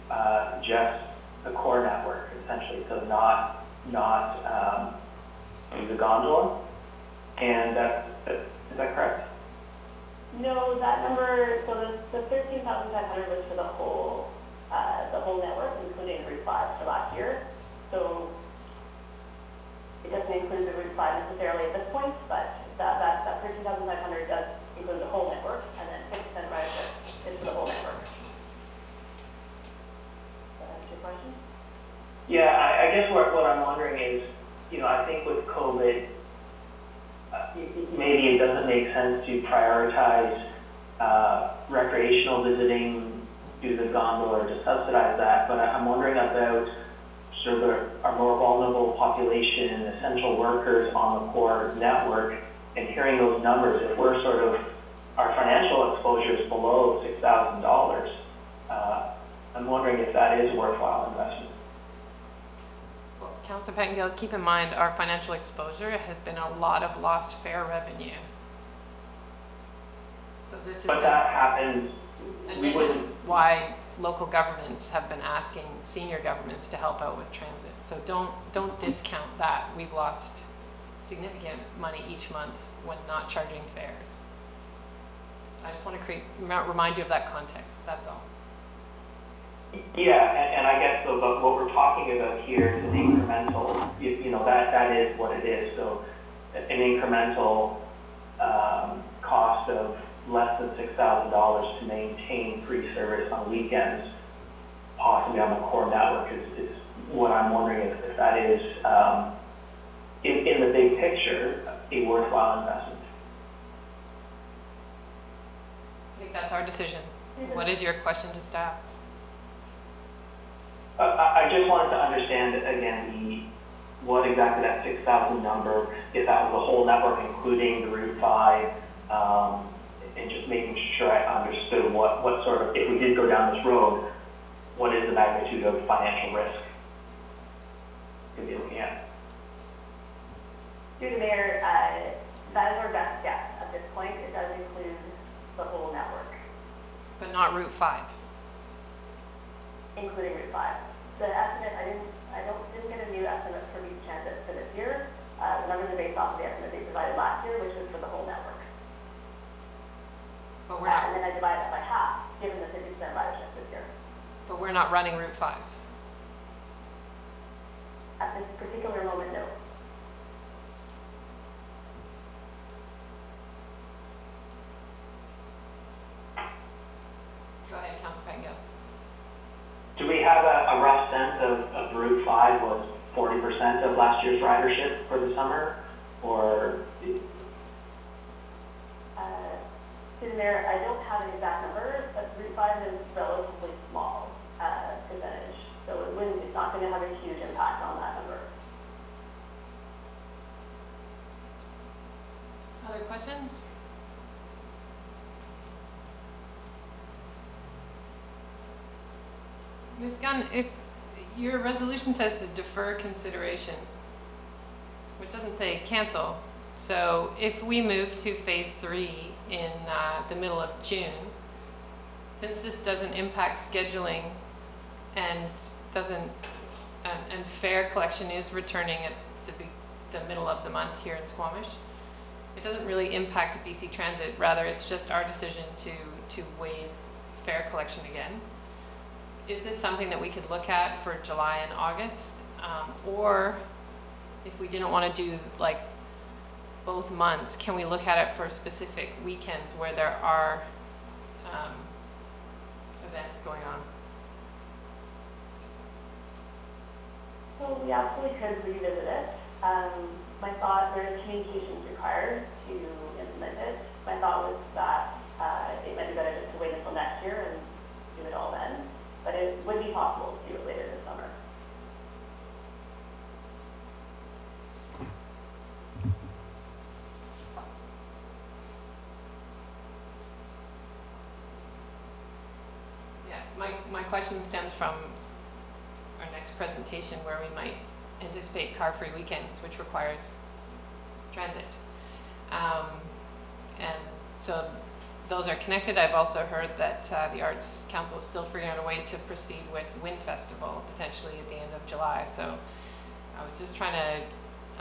just the core network essentially, so not the gondola, and is that correct? No, that number. So the 13,500 was for the whole network, including Route 5 for last year. So it doesn't include the Route 5 necessarily at this point, but that 13,500 does include the whole network, and then 6% ridership is for the whole network. Does that answer your question? Yeah, I guess what I'm wondering is, I think with COVID, maybe it doesn't make sense to prioritize recreational visiting through the gondola or to subsidize that, but I'm wondering about sort of our more vulnerable population, essential workers on the core network, and hearing those numbers. If we're sort of, our financial exposure is below $6,000, I'm wondering if that is a worthwhile investment. Well, Councillor Pettingill, keep in mind our financial exposure has been a lot of lost fare revenue. So this is. But that happens. And this is why local governments have been asking senior governments to help out with transit. So don't discount that. We've lost significant money each month when not charging fares. I just want to remind you of that context. That's all. Yeah, and I guess so, but what we're talking about here is an incremental, that is what it is. So an incremental cost of less than $6,000 to maintain free service on weekends, possibly on the core network, is what I'm wondering if that is, in the big picture, a worthwhile investment. I think that's our decision. What is your question to staff? I just wanted to understand again what exactly that 6,000 number, if that was the whole network, including the Route 5, and just making sure I understood what sort of, if we did go down this road, what is the magnitude of financial risk we'd be looking at? Through the Mayor, that is our best guess at this point. It does include the whole network. But not Route 5. Including Route 5. The estimate, I didn't get a new estimate for Beach Transit for this year. The numbers are based off of the estimate they provided last year, which was for the whole network. But we're not, and then I divide that by half, given the 50% ridership this year. but we're not running Route 5. At this particular moment, no. Go ahead, Councillor Pettingill. Do we have a rough sense of Route 5 was 40% of last year's ridership for the summer, or? There, I don't have an exact number, but Route 5 is relatively small percentage, so it's not going to have a huge impact on that number. Other questions? Ms. Gunn, if your resolution says to defer consideration, which doesn't say cancel, so if we move to phase 3 in the middle of June, since this doesn't impact scheduling and and fare collection is returning at the middle of the month here in Squamish, it doesn't really impact BC Transit. Rather, it's just our decision to waive fare collection again. Is this something that we could look at for July and August? Or if we didn't want to do like both months, can we look at it for specific weekends where there are events going on? So we absolutely could revisit it. My thought, there is communications required to implement it. My thought was that it might be better just to wait until next year and do it all then, but it would be possible to do it later this summer. Yeah, my question stems from our next presentation where we might anticipate car-free weekends, which requires transit. And so those are connected. I've also heard that the Arts Council is still figuring out a way to proceed with Wind Festival potentially at the end of July. So I was just trying to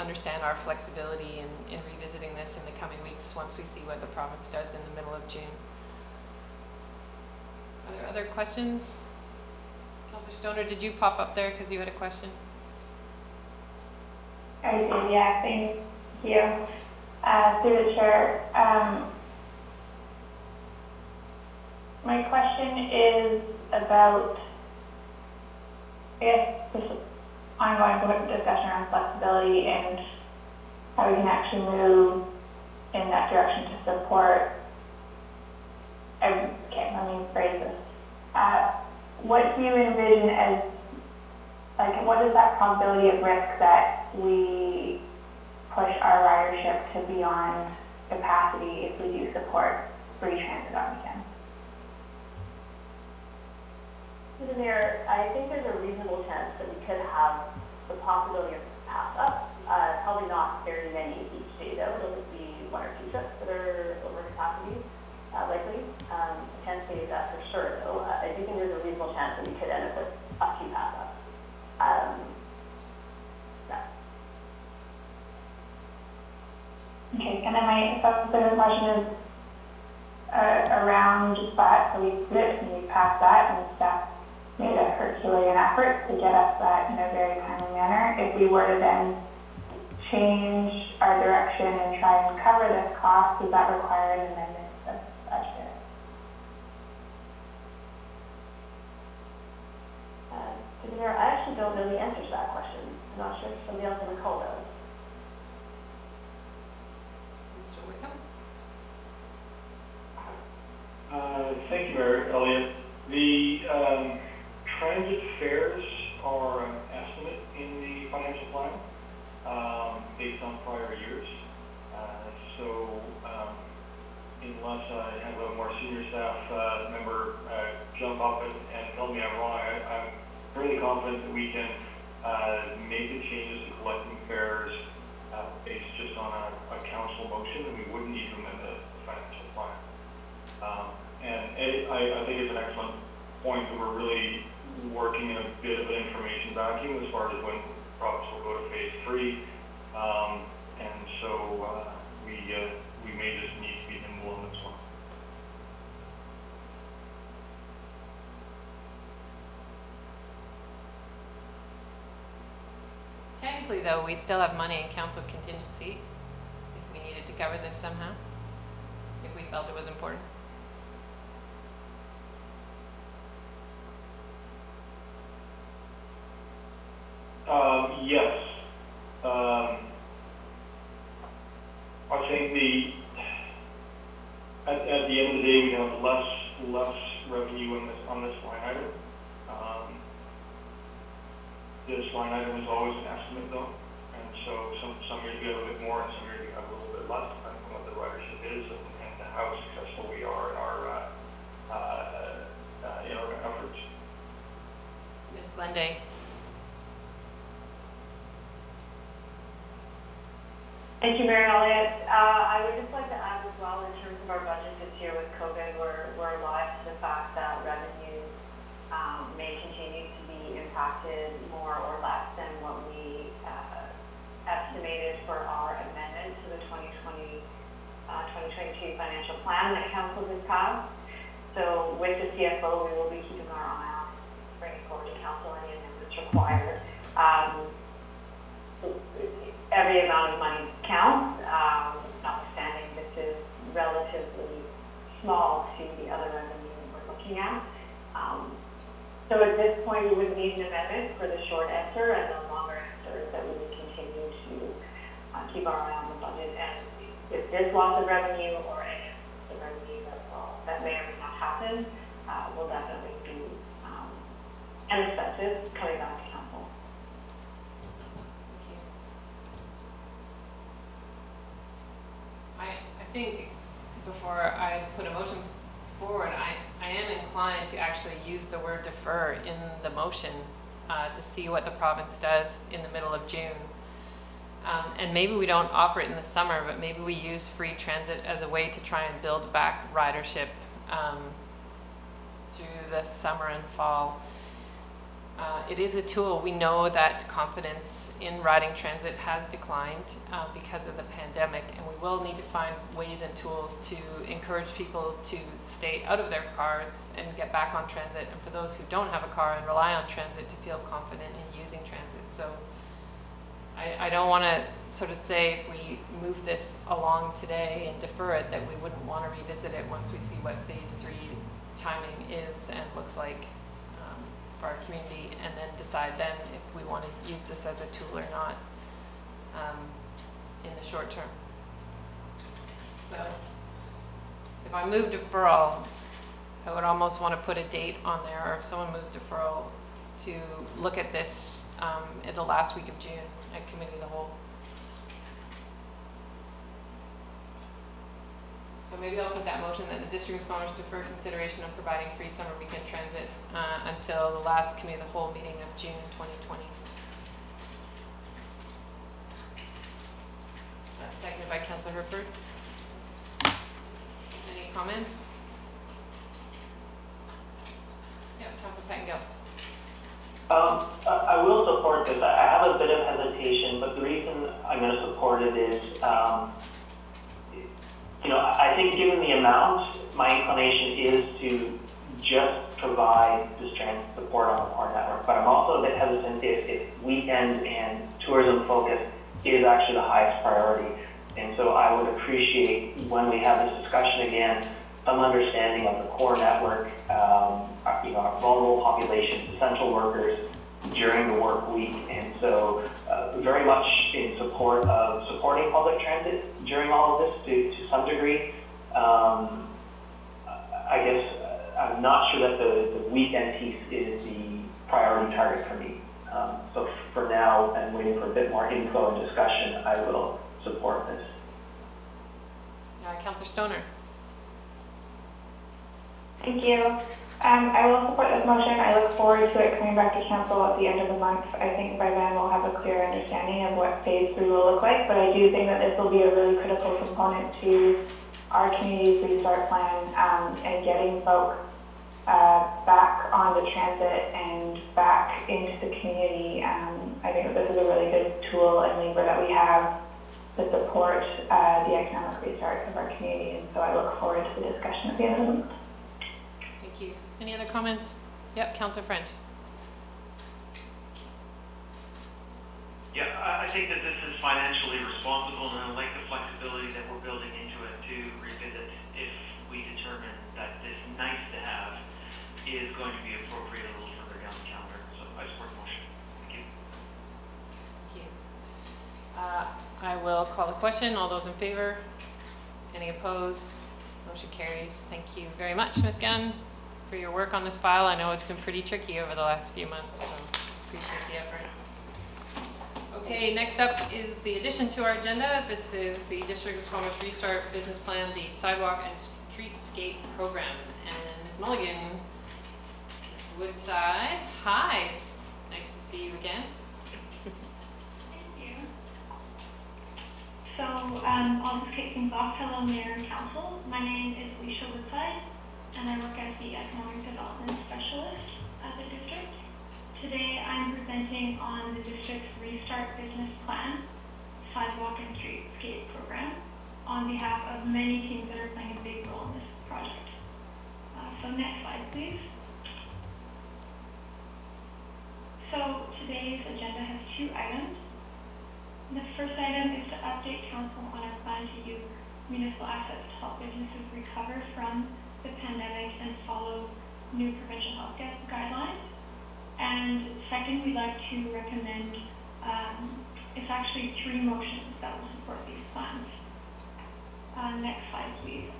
understand our flexibility in revisiting this in the coming weeks once we see what the province does in the middle of June. Are there other questions? Councillor Stoner, did you pop up there because you had a question? I did, yeah, thank you. Through the chair, my question is about, I guess, this ongoing discussion around flexibility and how we can actually move in that direction to support. Okay, let me phrase this. What do you envision as, like, what is that probability of risk that we push our ridership to beyond capacity if we do support free transit on weekends? Mr. Mayor, I think there's a reasonable chance that we could have the possibility of pass-up. Probably not very many each day, though. It'll just be one or two trips that are over capacity, likely. I can't say that for sure, though. I do think there's a reasonable chance that we could end up with a few pass-ups. Yeah. Okay, and then my subsequent question is around that. So we split and we passed that, and staff made a Herculean effort to get us that in a very timely manner. If we were to then change our direction and try and cover this cost, does that require an amendment to the budget? Mr. Mayor, I actually don't know the answer to that question. I'm not sure if somebody else on the call does. Mr. Wickham? Thank you, Mayor Elliott. The transit fares are an estimate in the financial plan based on prior years. Unless I have a more senior staff member jump up and tell me I'm wrong, I'm fairly confident that we can make the changes to collecting fares based just on a council motion, and we wouldn't need to amend the financial plan. I think it's an excellent point that we're really working in a bit of an information vacuum as far as when the province will go to phase 3. And so we may just need to be nimble on this one. Technically, though, we still have money in council contingency if we needed to cover this somehow, if we felt it was important. Yes. I think at the end of the day, we have less revenue on this line item. This line item is always an estimate, though, and so some years we have a bit more, and some years we have a little bit less, depending on what the ridership is and how successful we are in our efforts. Ms. Glenday. Thank you, Mayor Elliott. I would just like to add as well, in terms of our budget this year with COVID, we're alive to the fact that revenue may continue to be impacted more or less than what we estimated for our amendment to the 2022 financial plan that Council has passed. So with the CFO, we will be keeping our eye on bringing forward to Council any amendments required. Every amount of money counts, notwithstanding this is relatively small to the other revenue we're looking at. So at this point, we would need an amendment for the short answer, and the longer answer is that we would continue to keep our eye on the budget, and if there's loss of revenue or any of the revenue that may or may not happen, will definitely be an expensive coming back to council. I think before I put a motion forward, I am inclined to actually use the word defer in the motion to see what the province does in the middle of June. And maybe we don't offer it in the summer, but maybe we use free transit as a way to try and build back ridership through the summer and fall. It is a tool. We know that confidence in riding transit has declined because of the pandemic, and we will need to find ways and tools to encourage people to stay out of their cars and get back on transit, and for those who don't have a car and rely on transit to feel confident in using transit. So I don't want to sort of say if we move this along today and defer it that we wouldn't want to revisit it once we see what phase 3 timing is and looks like for our community, and then decide then if we want to use this as a tool or not in the short term. So if I move deferral, I would almost want to put a date on there, or if someone moves deferral, to look at this in the last week of June at Committee of the Whole. So maybe I'll put that motion that the District of Squamish defer consideration of providing free summer weekend transit until the last Committee of the Whole meeting of June 2020. That's seconded by Councillor Herford. Any comments? Yeah, Councillor Pettengill. I will support this. I have a bit of hesitation, but the reason I'm going to support it is, you know, I think given the amount, my inclination is to just provide this transit support on the core network. But I'm also a bit hesitant if weekend and tourism focus is actually the highest priority. And so I would appreciate, when we have this discussion again, some understanding of the core network, you know, our vulnerable populations, essential workers during the work week. And so very much in support of supporting public transit during all of this to some degree. I guess I'm not sure that the weekend piece is the priority target for me. So for now, and waiting for a bit more info and discussion, I will support this. Councillor Stoner. Thank you. I will support this motion. I look forward to it coming back to council at the end of the month. I think by then we'll have a clear understanding of what phase 3 will look like, but I do think that this will be a really critical component to our community's restart plan and getting folk back on the transit and back into the community. I think that this is a really good tool and lever that we have to support the economic restart of our community, and so I look forward to the discussion at the end of the month. Thank you. Any other comments? Yep, Councillor French. Yeah, I think that this is financially responsible, and I like the flexibility that we're building into it to revisit if we determine that this nice to have is going to be appropriate a little further down the calendar. So I support the motion. Thank you. Thank you. I will call the question. All those in favor? Any opposed? Motion carries. Thank you very much, Ms. Gunn, for your work on this file. I know it's been pretty tricky over the last few months, so appreciate the effort. Okay, next up is the addition to our agenda. This is the District of Squamish Restart Business Plan, the Sidewalk and Streetscape Program. And Ms. Mulligan, Woodside, hi. Nice to see you again. So I'll just kick things off. Hello, Mayor and Council. My name is Alicia Woodside, and I work as the Economic Development Specialist at the district. Today, I'm presenting on the district's Restart Business Plan, Sidewalk and Streetscape Program, on behalf of many teams that are playing a big role in this project. So next slide, please. So today's agenda has 2 items. The first item is to update council on our plan to use municipal assets to help businesses recover from the pandemic and follow new provincial health guidelines. And second, we'd like to recommend it's actually 3 motions that will support these plans. Next slide, please.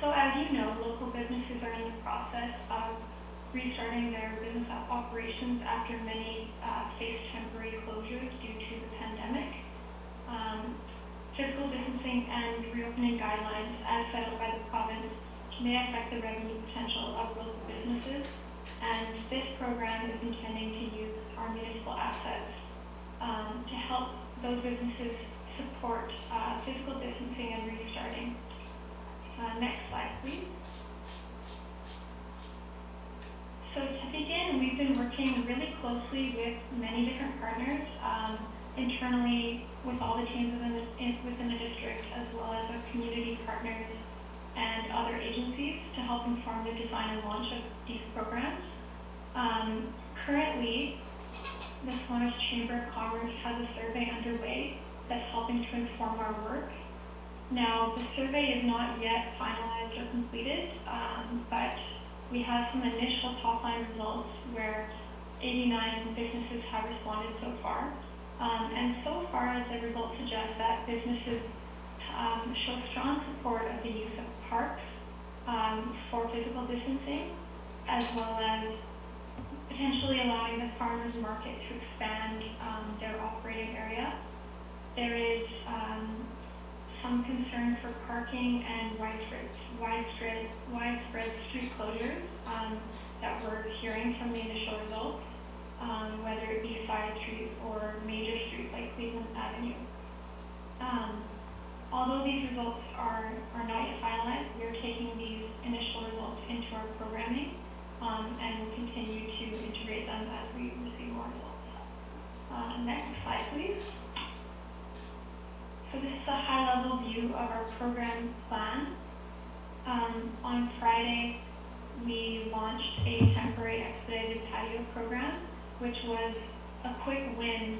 So as you know, local businesses are in the process of restarting their business operations after many faced temporary closures due to the pandemic. Physical distancing and reopening guidelines as set out by the province may affect the revenue potential of local businesses, and this program is intending to use our municipal assets to help those businesses support physical distancing and restarting. Next slide, please. So to begin, we've been working really closely with many different partners, internally with all the teams within the district, as well as our community partners and other agencies to help inform the design and launch of these programs. Currently, the Squamish Chamber of Commerce has a survey underway that's helping to inform our work. Now, the survey is not yet finalized or completed, but we have some initial top-line results where 89 businesses have responded so far. And so far, the results suggest that businesses show strong support of the use of parks for physical distancing, as well as potentially allowing the farmers market to expand their operating area. There is some concern for parking and widespread street closures that we're hearing from the initial results, whether it be side streets or major streets like Cleveland Avenue. Although these results are not yet finalized, we are taking these initial results into our programming and will continue to integrate them as we receive more results. Next slide, please. So this is a high-level view of our program plan. On Friday, we launched a temporary expedited patio program, which was a quick win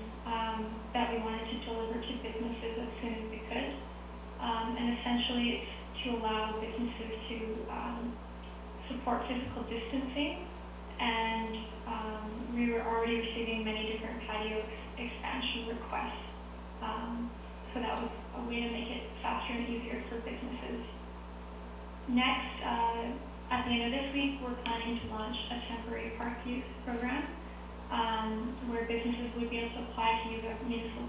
that we wanted to deliver to businesses as soon as we could. And essentially, it's to allow businesses to support physical distancing, and we were already receiving many different patio expansion requests. So that was a way to make it faster and easier for businesses. Next, at the end of this week, we're planning to launch a temporary park use program where businesses would be able to apply to use our municipal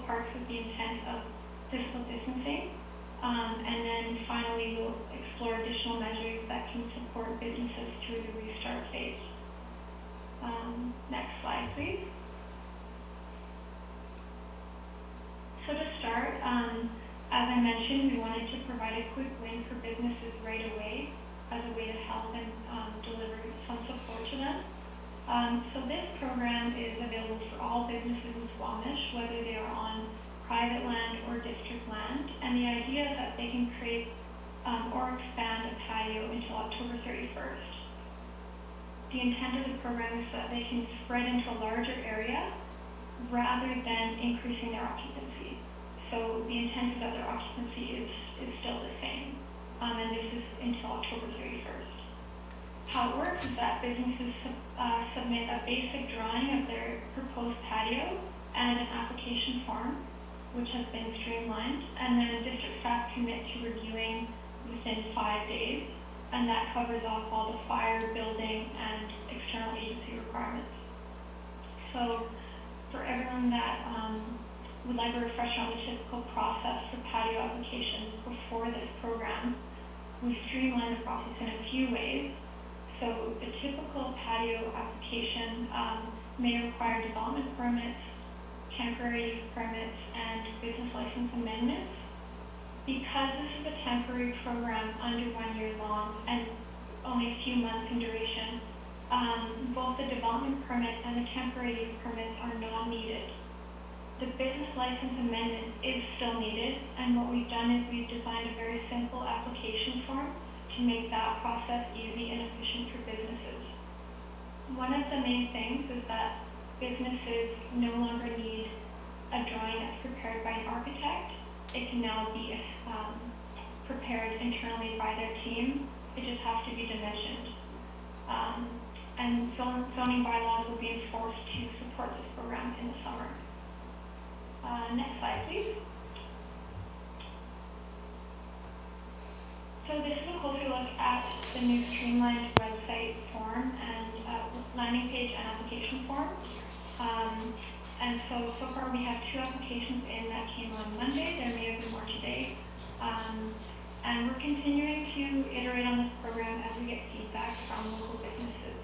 parks with the intent of physical distancing. And then finally, we'll explore additional measures that can support businesses through the restart phase. Next slide, please. So to start, as I mentioned, we wanted to provide a quick win for businesses right away as a way to help them deliver some support to them. So this program is available for all businesses in Squamish, whether they are on private land or district land, and the idea is that they can create or expand a patio until October 31st. The intent of the program is that they can spread into a larger area rather than increasing their occupancy. So the intent is that their occupancy is still the same, and this is until October 31st. How it works is that businesses submit a basic drawing of their proposed patio and an application form, which has been streamlined, and then district staff commit to reviewing within 5 days, and that covers off all the fire, building, and external agency requirements. So for everyone that would like a refresher on the typical process for patio applications before this program, we streamlined the process in a few ways. So the typical patio application may require development permits, temporary use permits, and business license amendments. Because this is a temporary program under 1 year long and only a few months in duration, both the development permit and the temporary use permits are not needed. The business license amendment is still needed, and what we've done is we've designed a very simple application form to make that process easy and efficient for businesses. One of the main things is that businesses no longer need a drawing that's prepared by an architect. It can now be prepared internally by their team. It just has to be dimensioned. and zoning bylaws will be enforced to support this program in the summer. Next slide, please. So this is a closer look at the new streamlined website form and landing page and application form. And so far we have 2 applications in that came on Monday. There may have been more today. And we're continuing to iterate on this program as we get feedback from local businesses.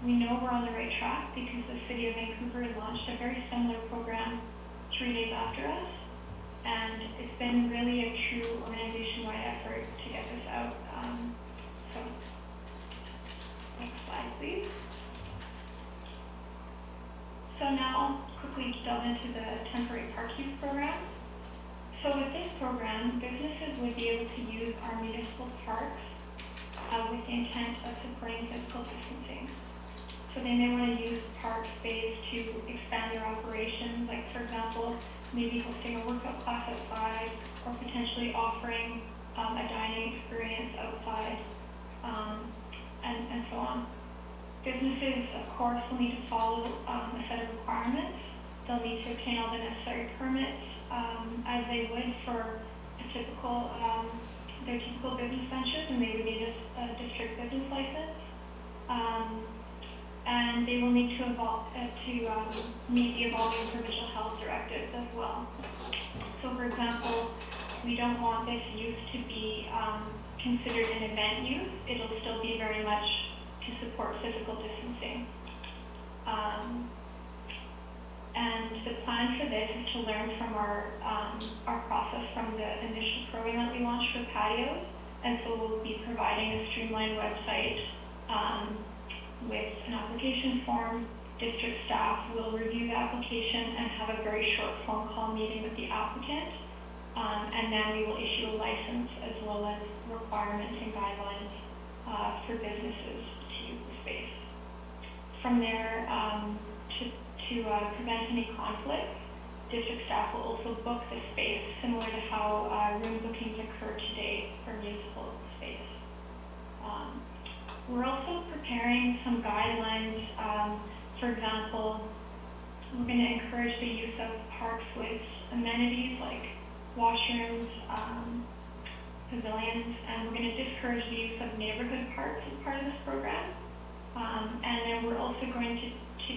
We know we're on the right track because the City of Vancouver launched a very similar program 3 days after us. And it's been really a true organization-wide effort to get this out. So, next slide, please. So now I'll quickly delve into the temporary park use program. So with this program, businesses would be able to use our municipal parks with the intent of supporting physical distancing. So they may want to use park space to expand their operations, like for example, maybe hosting a workout class outside, or potentially offering a dining experience outside, and so on. Businesses, of course, will need to follow a set of requirements. They'll need to obtain all the necessary permits, as they would for a typical, their typical business ventures, and they would need a district business license. And they will need to meet the evolving provincial health directives as well. So for example, we don't want this use to be considered an event use. It'll still be very much to support physical distancing. And the plan for this is to learn from our process from the initial program that we launched for patios. And so we'll be providing a streamlined website with an application form. District staff will review the application and have a very short phone call meeting with the applicant. And then we will issue a license as well as requirements and guidelines for businesses to use the space. From there, to prevent any conflict, district staff will also book the space similar to how room bookings occur today for municipal space. We're also preparing some guidelines. For example, we're going to encourage the use of parks with amenities like washrooms, pavilions, and we're going to discourage the use of neighborhood parks as part of this program. And then we're also going to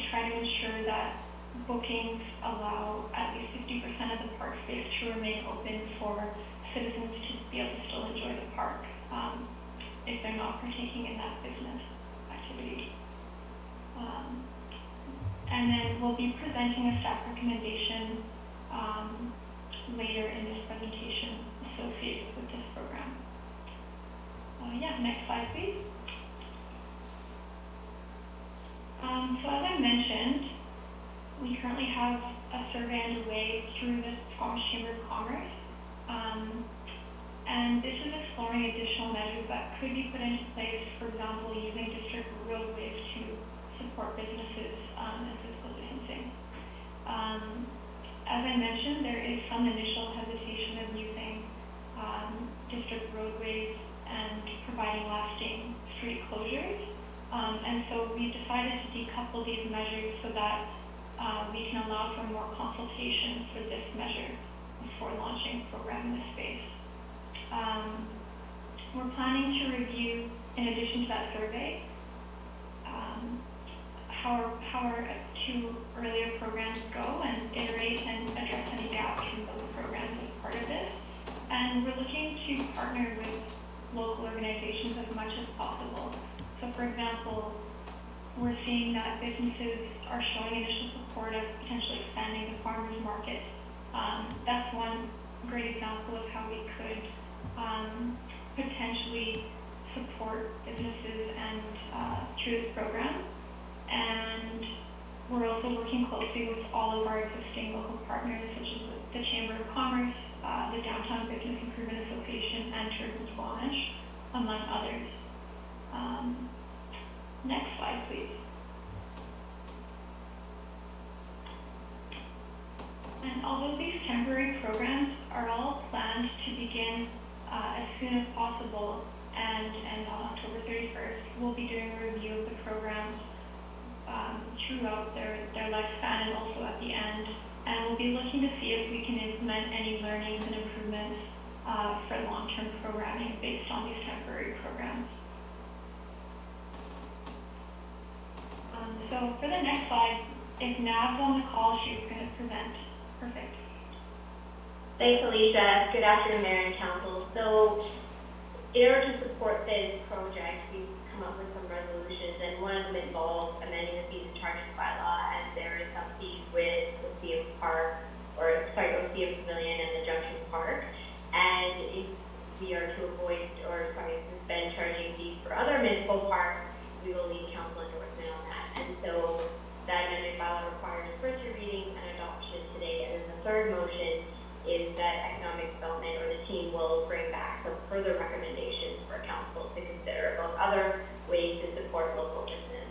try to ensure that bookings allow at least 50% of the park space to remain open for citizens to be able to still enjoy the park if they're not partaking in that business activity. And then we'll be presenting a staff recommendation later in this presentation associated with this program. Next slide, please. So as I mentioned, we currently have a survey underway through the Squamish Chamber of Commerce. And this is exploring additional measures that could be put into place, for example, using district roadways to support businesses and physical distancing. As I mentioned, there is some initial hesitation of using district roadways and providing lasting street closures. And so we decided to decouple these measures so that we can allow for more consultation for this measure before launching a program in this space. We're planning to review, in addition to that survey, how our 2 earlier programs go and iterate and address any gaps from those programs as part of this. And we're looking to partner with local organizations as much as possible. So for example, we're seeing that businesses are showing initial support of potentially expanding the farmers market. That's one great example of how we could potentially support businesses and through this program. And we're also working closely with all of our existing local partners, such as the Chamber of Commerce, the Downtown Business Improvement Association, and Tourism Squamish, among others. Next slide, please. And although these temporary programs are all planned to begin as soon as possible, and on October 31st, we'll be doing a review of the programs throughout their lifespan and also at the end. And we'll be looking to see if we can implement any learnings and improvements for long-term programming based on these temporary programs. So for the next slide, if Nav's on the call, she's going to present. Perfect. Thanks, Alicia. Good afternoon, Mayor and Council. So in order to support this project, we've come up with some resolutions, and one of them involves amending the fees and charges bylaw, and there is some fees with Ocean Park, or sorry, Ocean Pavilion and the Junction Park. And if we are to avoid, or sorry, suspend charging fees for other municipal parks, we will need council endorsement on that. And so that amendment bylaw requires first reading and adoption today. And then the third motion is that economic development or the team will bring back some further recommendations for council to consider about other ways to support local business.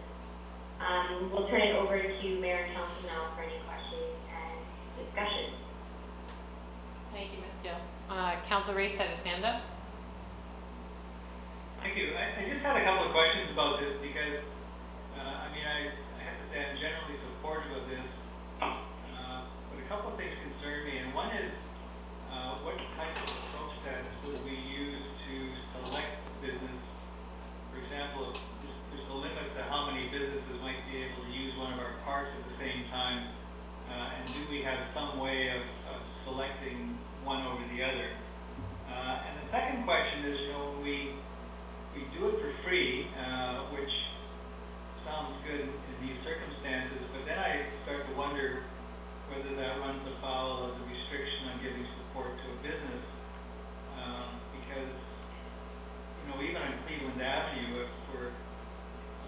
We'll turn it over to Mayor and Council now for any questions and discussion. Thank you, Ms. Gill. Council Race had his hand up. Thank you. I just had a couple of questions about this because, I mean, I have to say I'm generally supportive of this, but a couple of things concern me, and one is what type of approach tests would we use to select business? For example, there's a limit to how many businesses might be able to use one of our parks at the same time, and do we have some way of selecting one over the other? And the second question is, you know, we do it for free, which sounds good in these circumstances, but then I start to wonder whether that runs afoul of the restriction on giving support to a business, because, you know, even on Cleveland Avenue, if we're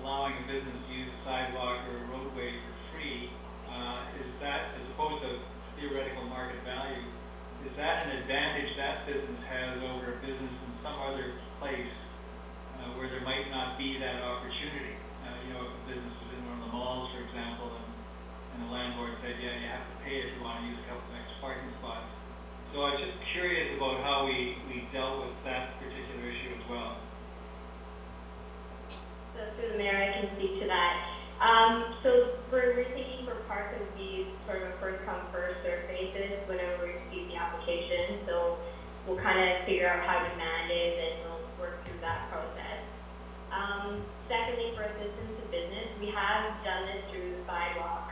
allowing a business to use a sidewalk or a roadway for free, is that, as opposed to theoretical market value, is that an advantage that business has over a business in some other place where there might not be that opportunity? You know, if a business was in one of the malls, for example, and the landlord said, yeah, you have to pay if you want to use a couple of extra parking spots. So I was just curious about how we dealt with that particular issue as well. So through the Mayor, I can speak to that. So we're thinking for parks, it would be sort of a first come, first served basis whenever we receive the application. So we'll kind of figure out how demand is and we'll work through that process. Secondly, for assistance to business, we have done this through the sidewalk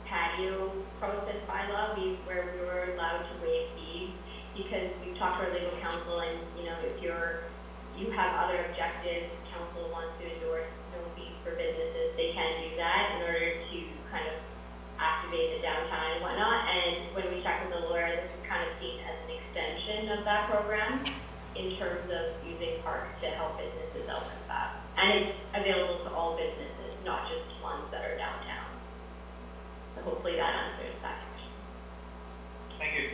patio process bylaw, where we were allowed to waive fees, because we've talked to our legal counsel, and you know, if you have other objectives, council wants to endorse no fees for businesses, they can do that in order to kind of activate the downtown and whatnot. And when we checked with the lawyer, this is kind of seen as an extension of that program in terms of using parks to help businesses out with that. And it's available to all businesses, not just ones that are downtown. So hopefully that answers that question. Thank you.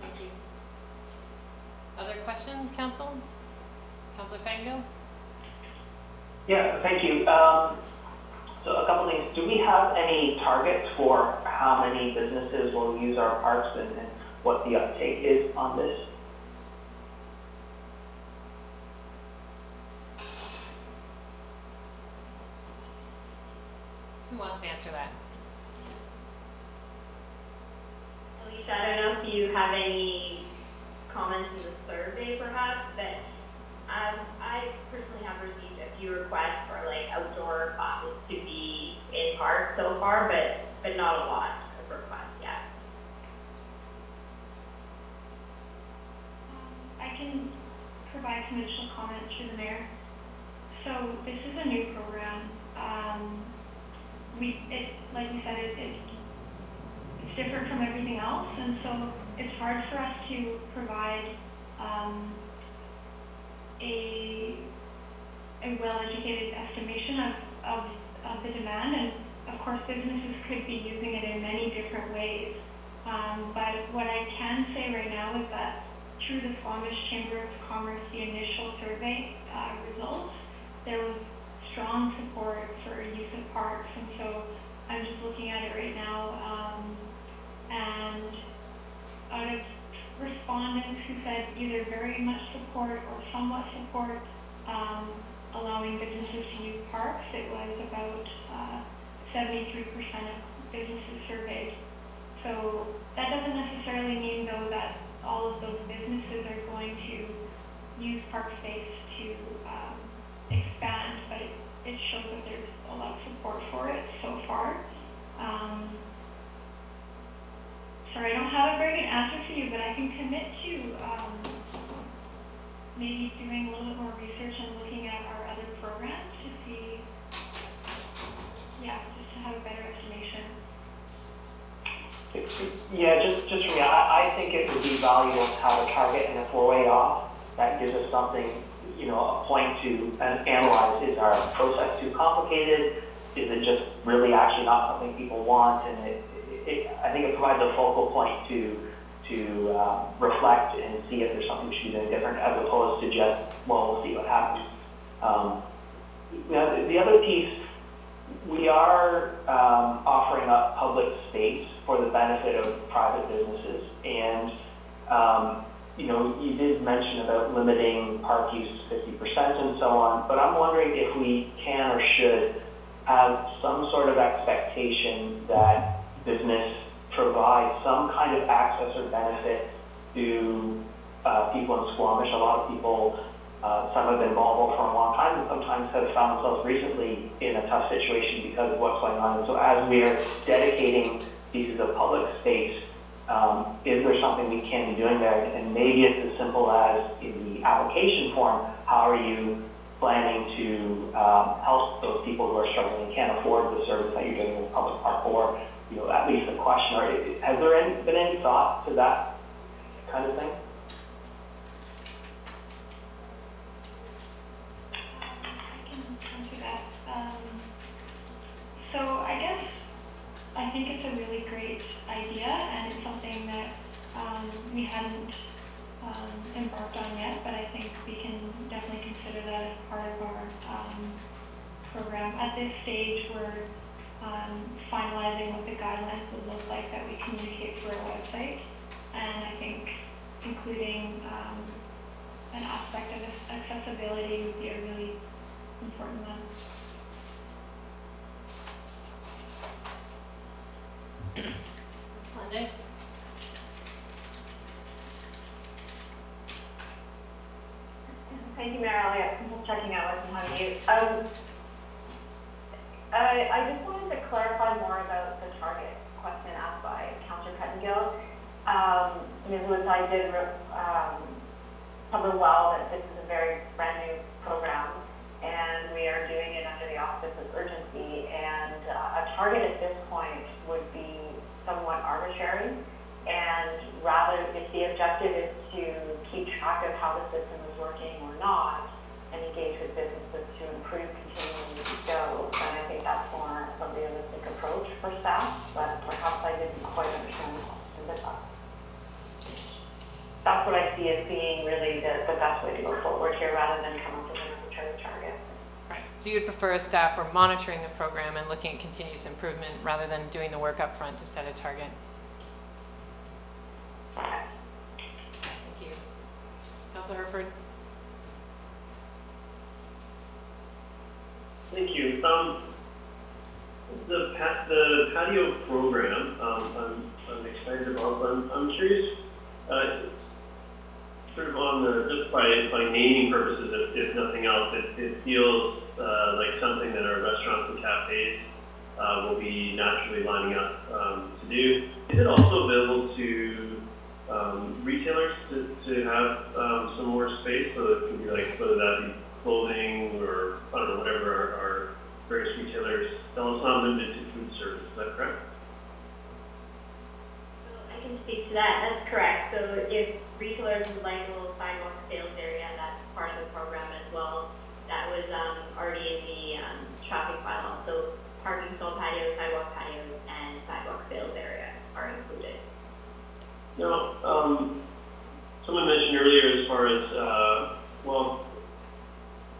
Thank you. Other questions, Council? Councilor Fangio? Yeah, thank you. So a couple things. Do we have any targets for how many businesses will use our parks and what the uptake is on this? Who wants to answer that? Alicia, I don't know if you have any comments in the survey perhaps, but I personally have received a few requests for like outdoor classes to be in parks so far, but not a lot of requests yet. I can provide some additional comments through the Mayor. So this is a new program. Like you said, it's different from everything else, and so it's hard for us to provide a well-educated estimation of the demand, and of course businesses could be using it in many different ways. But what I can say right now is that through the Squamish Chamber of Commerce, the initial survey results, there was strong support for use of parks, and so I'm just looking at it right now, and out of respondents who said either very much support or somewhat support, allowing businesses to use parks. It was about 73% of businesses surveyed. So that doesn't necessarily mean, though, that all of those businesses are going to use park space to expand, but it shows that there's a lot of support for it so far. Sorry, I don't have a very good answer for you, but I can commit to maybe doing a little bit more research and looking at our other programs to see, just to have a better estimation. Yeah, just for me, I think it would be valuable to have a target and if we're way off, that gives us something, a point to analyze. Is our process too complicated? Is it just really actually not something people want? And I think it provides a focal point to reflect and see if there's something we should be doing different, as opposed to just, well, we'll see what happens. The other piece, we are offering up public space for the benefit of private businesses, and you did mention about limiting park use to 50% and so on, but I'm wondering if we can or should have some sort of expectation that business provide some kind of access or benefit to people in Squamish. A lot of people, some have been vulnerable for a long time, and sometimes have found themselves recently in a tough situation because of what's going on. And so as we're dedicating pieces of public space, is there something we can be doing there? And maybe it's as simple as in the application form, how are you planning to help those people who are struggling and can't afford the service that you're doing in the public park, or at least a question, or has there been any thought to that kind of thing? I can answer that. So I think it's a really great idea, and it's something that we hadn't embarked on yet, but I think we can definitely consider that as part of our program. At this stage, we're finalizing what the guidelines would look like that we communicate through our website, and I think including an aspect of accessibility would be a really important one. Ms. Lunde? Thank you, Mayor Elliott. I'm just checking out what's behind you. I just wanted to clarify more about the target question asked by Councillor Pettingill. Ms. Woodside did cover well that this is a very brand new program, and we are doing it under the auspice of urgency, and a target at this point would be somewhat arbitrary, and rather if the objective is to keep track of how the system is working or not, and engage with businesses to improve continuing to go, then I think that's more of a realistic approach for staff, but perhaps I didn't quite understand the question, but that's what I see as being really the best way to go forward here, rather than come up with an arbitrary target. Right. So you would prefer a staff or monitoring the program and looking at continuous improvement rather than doing the work up front to set a target? Thank you. Councillor Herford? Thank you. The patio program, I'm excited about, but I'm curious, sort of on just by naming purposes, if nothing else, it feels like something that our restaurants and cafes will be naturally lining up to do. Is it also available to retailers to have some more space, so it could be like, whether that be clothing or, I don't know, whatever our various retailers sell? It's not limited to food service, is that correct? I can speak to that. That's correct. So if retailers would like a little sidewalk sales area, that's part of the program as well. That was already in the traffic bylaw. So parking stall patios, sidewalk patios, and sidewalk sales area are included. Now, someone mentioned earlier as far as, well,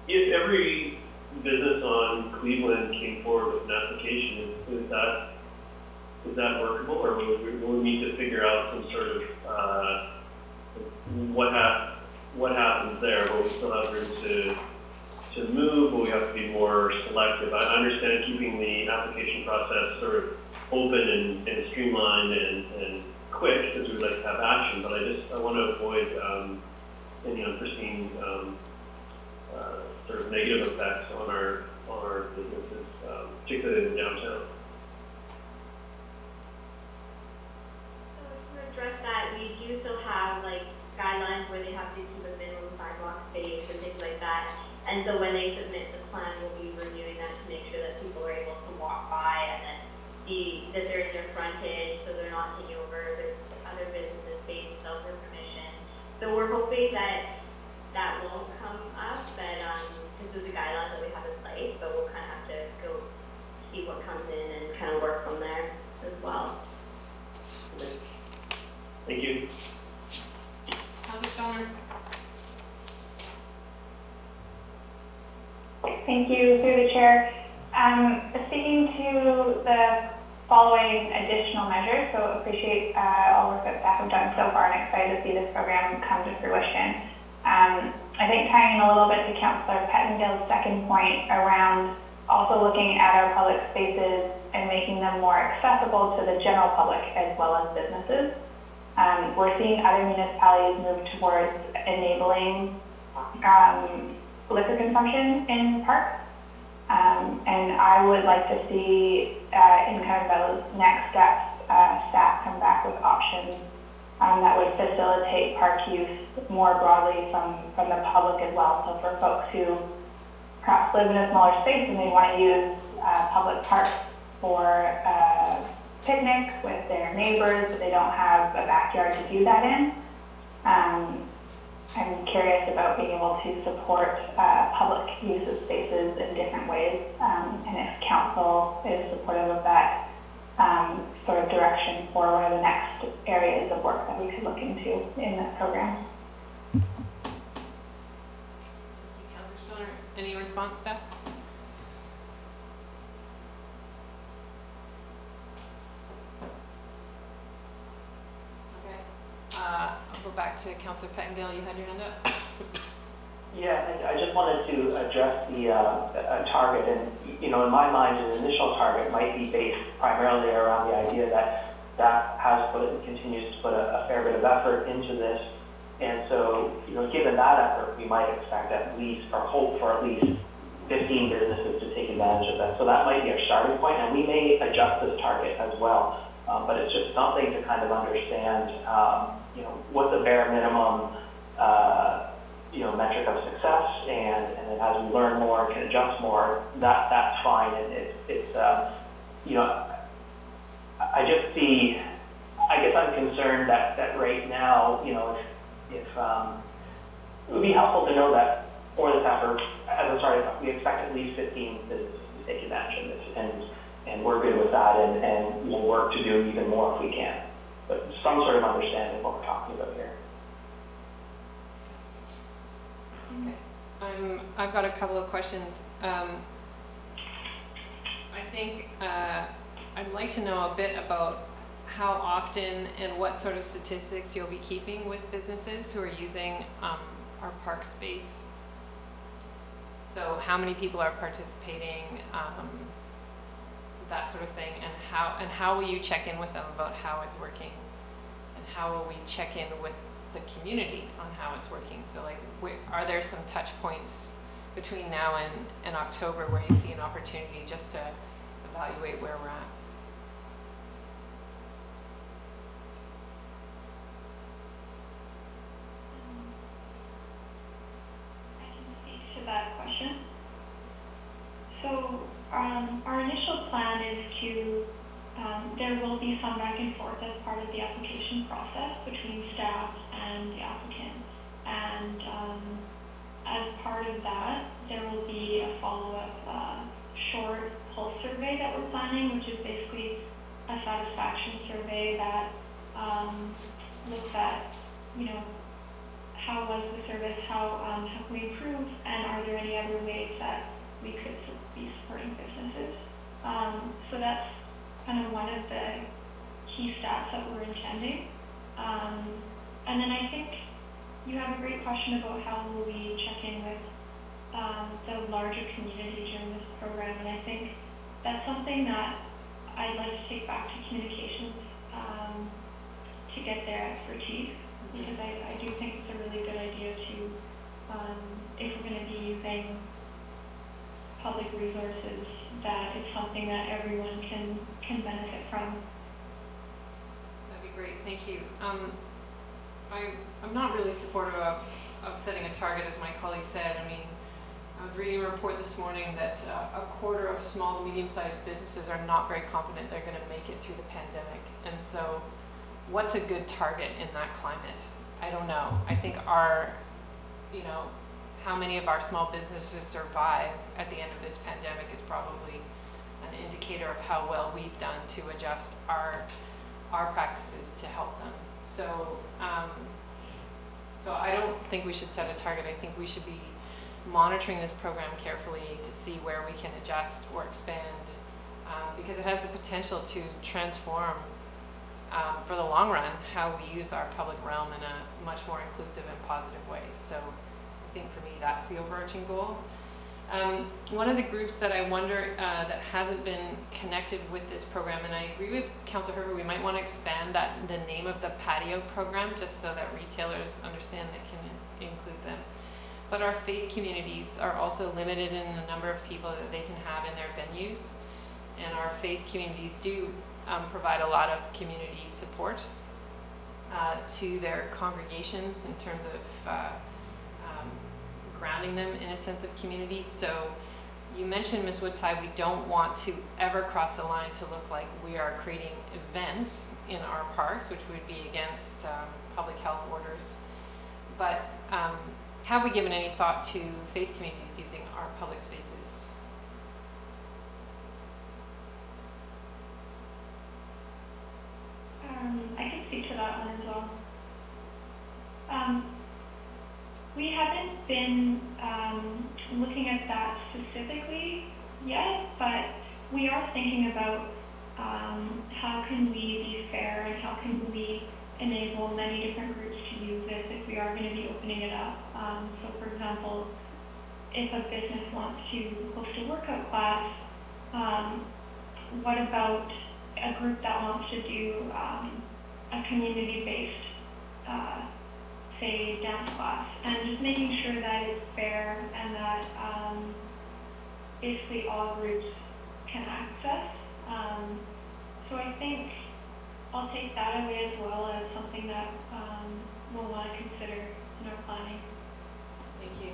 if every business on Cleveland came forward with an application, is that workable, or will we need to figure out some sort of what happens there? Will we still have room to to move, but we have to be more selective. I understand keeping the application process sort of open and streamlined and quick, because we'd like to have action, but I want to avoid any unforeseen sort of negative effects on our businesses, particularly in downtown. So to address that, we do still have like guidelines where they have to keep a minimum sidewalk space and things like that. And so when they submit the plan, we'll be reviewing that to make sure that people are able to walk by and then see that they're in their frontage, so they're not taking over their other businesses' space without their permission. So we're hoping that that won't come up, but this is the guidelines that we have in place, but we'll kind of have to go see what comes in and kind of work from there as well. Thank you. Councillor Stoner. Thank you, through the chair. Speaking to the following additional measures, so appreciate all the work that staff have done so far and excited to see this program come to fruition. I think tying in a little bit to Councillor Pettendale's second point around also looking at our public spaces and making them more accessible to the general public as well as businesses. We're seeing other municipalities move towards enabling liquor consumption in parks. And I would like to see in kind of those next steps, staff come back with options that would facilitate park use more broadly from the public as well. So for folks who perhaps live in a smaller space and they want to use public parks for picnic with their neighbors, but they don't have a backyard to do that in. I'm curious about being able to support public use of spaces in different ways, and if council is supportive of that sort of direction for one of the next areas of work that we could look into in this program. Thank you, Councillor Stoner. Any response, Steph? Okay. I'll go back to Councillor Pettendale. You had your hand up. Yeah, I just wanted to address the target, and in my mind, an initial target might be based primarily around the idea that staff has put and continues to put a fair bit of effort into this, and so given that effort, we might expect at least or hope for at least 15 businesses to take advantage of that. So that might be our starting point, and we may adjust this target as well. But it's just something to kind of understand, what the bare minimum. Metric of success, and then as we learn more and can adjust more, that's fine. And it's I just see, I guess I'm concerned that right now, if it would be helpful to know that for this effort, as a starting point, we expect at least 15 businesses to take advantage of this, and we're good with that, and we'll work to do even more if we can. But some sort of understanding of what we're talking about here. Okay. I've got a couple of questions. I think I'd like to know a bit about how often and what sort of statistics you'll be keeping with businesses who are using our park space. So how many people are participating, that sort of thing, and how will you check in with them about how it's working, and how will we check in with the community on how it's working? So like, are there some touch points between now and October where you see an opportunity just to evaluate where we're at? I can speak to that question. So our initial plan is to there will be some back and forth as part of the application process between staff and the applicant. And as part of that, there will be a follow-up short pulse survey that we're planning, which is basically a satisfaction survey that looks at, how was the service, how can we improve, and are there any other ways that we could be supporting businesses. So that's kind of one of the key stats that we're intending. And then I think you have a great question about how will we check in with the larger community during this program, and I think that's something that I'd like to take back to communications to get their expertise, because I do think it's a really good idea to, if we're going to be using public resources, that it's something that everyone can benefit from. That'd be great, thank you. I'm not really supportive of setting a target, as my colleague said. I mean, I was reading a report this morning that a quarter of small to medium-sized businesses are not very confident they're going to make it through the pandemic. And so what's a good target in that climate? I don't know. I think how many of our small businesses survive at the end of this pandemic is probably an indicator of how well we've done to adjust our practices to help them. So, so I don't think we should set a target. I think we should be monitoring this program carefully to see where we can adjust or expand, because it has the potential to transform, for the long run, how we use our public realm in a much more inclusive and positive way. So I think for me that's the overarching goal. One of the groups that I wonder that hasn't been connected with this program, and I agree with Councillor Herbert, we might want to expand the name of the patio program just so that retailers understand that can include them. But our faith communities are also limited in the number of people that they can have in their venues, and our faith communities do provide a lot of community support to their congregations in terms of grounding them in a sense of community. So you mentioned, Ms. Woodside, we don't want to ever cross the line to look like we are creating events in our parks, which would be against public health orders. But have we given any thought to faith communities using our public spaces? I can speak to that one as well. We haven't been looking at that specifically yet, but we are thinking about how can we be fair and how can we enable many different groups to use this if we are going to be opening it up. So for example, if a business wants to host a workout class, what about a group that wants to do a community-based, say, dance class, and just making sure that it's fair and that basically all groups can access. So I think I'll take that away as well as something that we'll want to consider in our planning. Thank you.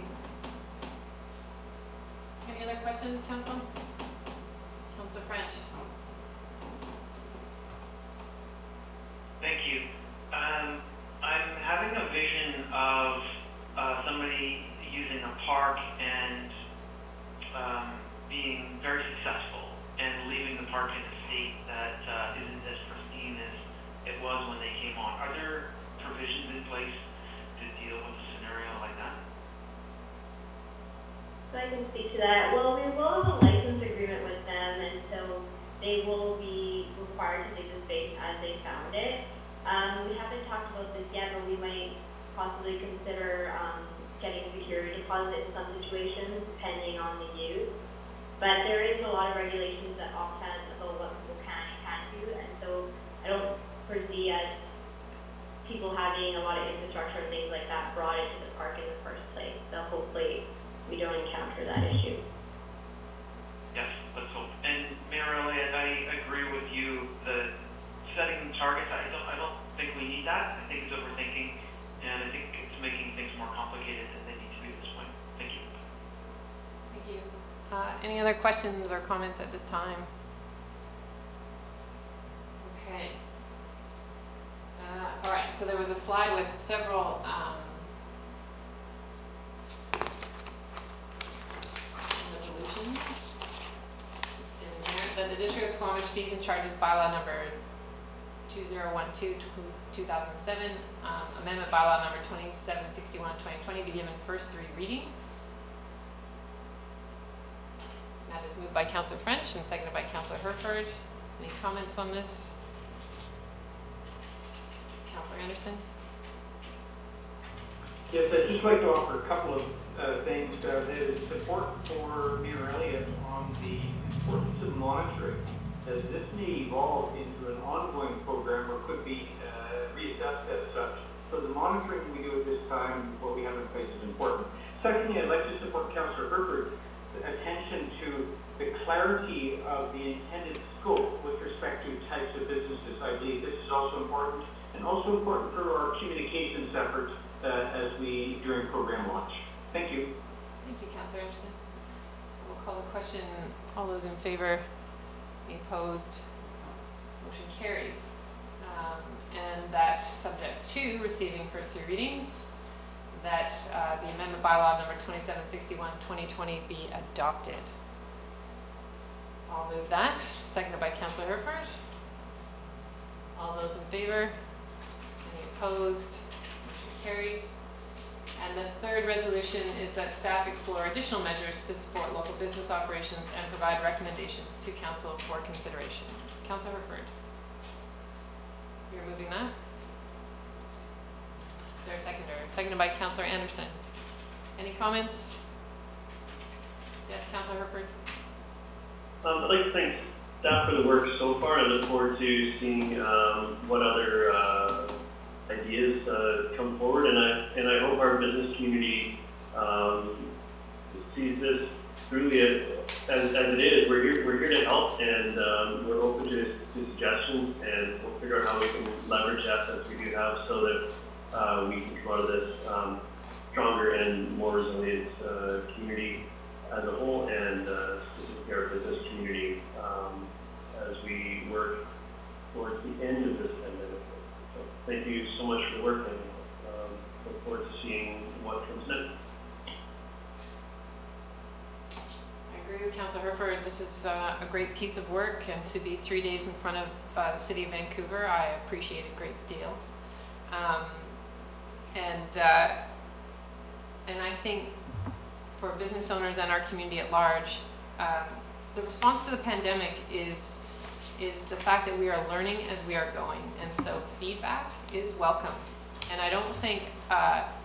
Any other questions, Council? Councillor French. Thank you. I'm having a vision of somebody using a park and being very successful and leaving the park in a state that isn't as pristine as it was when they came on. Are there provisions in place to deal with a scenario like that? So I can speak to that. Well, we will have a license agreement with them, and so they will be required to take the space as they found it. We haven't talked about this yet, but we might possibly consider getting a security deposit in some situations, depending on the use. But there is a lot of regulations that opt out about what people can and can't do, and so I don't foresee as people having a lot of infrastructure and things like that brought into the park in the first place. So hopefully we don't encounter that issue. Yes, let's hope. And Mayor Elliott, I agree with you. The setting targets, I don't think we need that. I think it's overthinking, and I think it's making things more complicated than they need to be at this point. Thank you. Thank you. Any other questions or comments at this time? Okay. All right, so there was a slide with several resolutions. That the District of Squamish fees and charges bylaw number 2012-2007, amendment bylaw number 2761-2020 be given first 3 readings. That is moved by Councillor French and seconded by Councillor Herford. Any comments on this? Councillor Anderson? Yes, I'd just like to offer a couple of things. There's support for Mayor Elliott on the importance of monitoring, as this may evolve into an ongoing program or could be reassessed as such. So the monitoring we do at this time, what we have in place is important. Secondly, I'd like to support Councillor Herbert's attention to the clarity of the intended scope with respect to types of businesses. I believe this is also important, and also important for our communications efforts during program launch. Thank you. Thank you, Councillor Anderson. We'll call the question. All those in favor? Any opposed? Motion carries. And that subject to receiving first three readings, that the amendment bylaw number 2761/2020 be adopted. I'll move that. Seconded by Councillor Herford. All those in favor? Any opposed? Motion carries. And the third resolution is that staff explore additional measures to support local business operations and provide recommendations to Council for consideration. Councillor Herford, you're moving that? Is there a seconder? Seconded by Councillor Anderson. Any comments? Yes, Councillor Herford. I'd like to thank staff for the work so far. I look forward to seeing what other ideas come forward, and I hope our business community sees this truly as it is. We're here to help, and we're open to suggestions, and we'll figure out how we can leverage assets we do have so that we can come out of this stronger and more resilient community as a whole, and specifically our business community as we work towards the end of this pandemic. So thank you so much for the work, and look forward to seeing what comes next. I agree with Councillor Herford. This is a great piece of work, and to be 3 days in front of the City of Vancouver, I appreciate a great deal. And I think for business owners and our community at large, the response to the pandemic is the fact that we are learning as we are going, and so feedback is welcome. And I don't think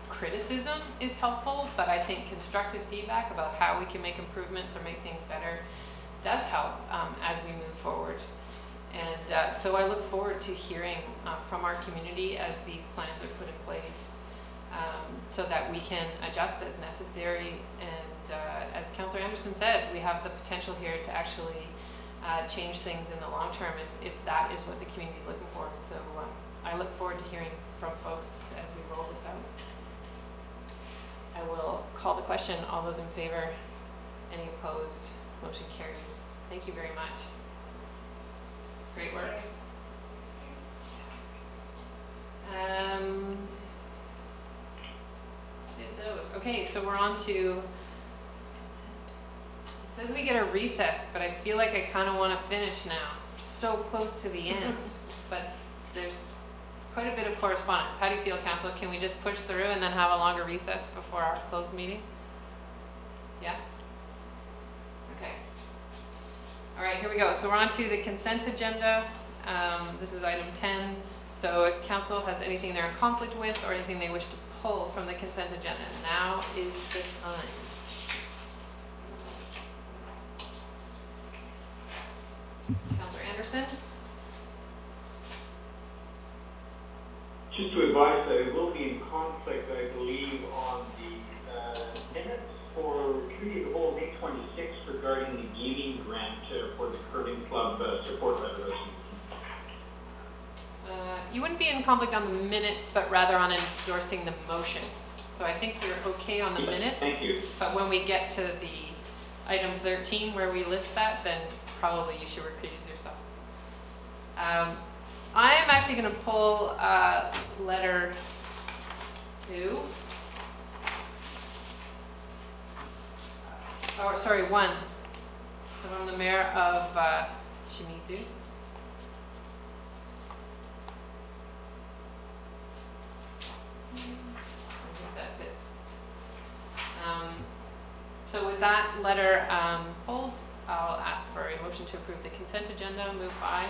criticism is helpful, but I think constructive feedback about how we can make improvements or make things better does help as we move forward. And so I look forward to hearing from our community as these plans are put in place, so that we can adjust as necessary. And as Councillor Anderson said, we have the potential here to actually change things in the long term if that is what the community is looking for. So I look forward to hearing from folks as we roll this out. I will call the question. All those in favor? Any opposed? Motion carries. Thank you very much. Great work. Did those. Okay, so we're on to, it says we get a recess, but I feel like I kind of want to finish now. We're so close to the end, but there's quite a bit of correspondence. How do you feel, Council? Can we just push through and then have a longer recess before our closed meeting? Yeah? Okay. All right, here we go. So we're on to the consent agenda. This is item 10. So if Council has anything they're in conflict with or anything they wish to pull from the consent agenda, now is the time. Councillor Anderson? Just to advise that it will be in conflict, I believe, on the minutes for committee of the whole May 26th regarding the gaming grant for the curling club support letter. You wouldn't be in conflict on the minutes, but rather on endorsing the motion. So I think we're okay on the minutes. Thank you. But when we get to the item 13 where we list that, then probably you should recuse yourself. I am actually going to pull letter 2. Or sorry, 1. From the mayor of Shimizu. I think that's it. So with that letter pulled, I'll ask for a motion to approve the consent agenda. Moved by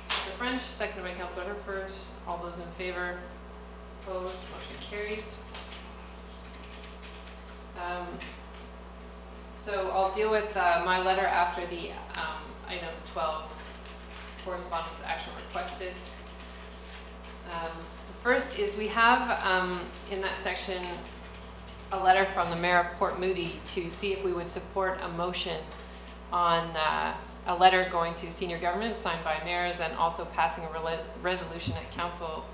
Councillor French, seconded by Councillor Herford. All those in favor? Opposed? Motion carries. So I'll deal with my letter after the item 12, correspondence action requested. The first is we have in that section a letter from the Mayor of Port Moody to see if we would support a motion on a letter going to senior government signed by mayors and also passing a resolution at council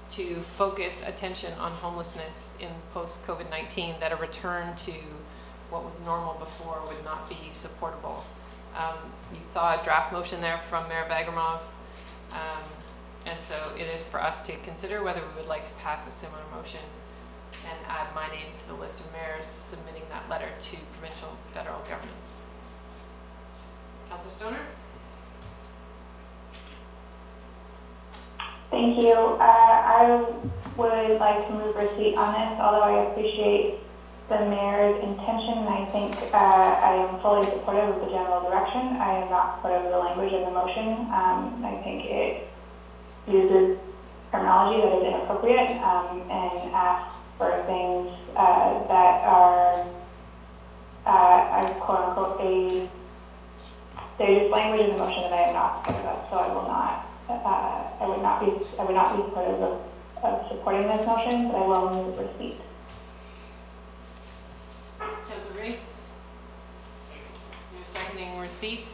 to focus attention on homelessness in post-COVID-19, that a return to what was normal before would not be supportable. You saw a draft motion there from Mayor Bagramov, and so it is for us to consider whether we would like to pass a similar motion and add my name to the list of mayors submitting that letter to provincial and federal governments. Councillor Stoner? Thank you. I would like to move receipt on this, although I appreciate the mayor's intention. I think I am fully supportive of the general direction. I am not supportive of the language in the motion. I think it uses terminology that is inappropriate and asks for things that are quote unquote there's just language in the motion that I am not supportive of, so I will not. I would not be supportive of supporting this motion, but I will move receipt. Councillor Reese? You're seconding receipt.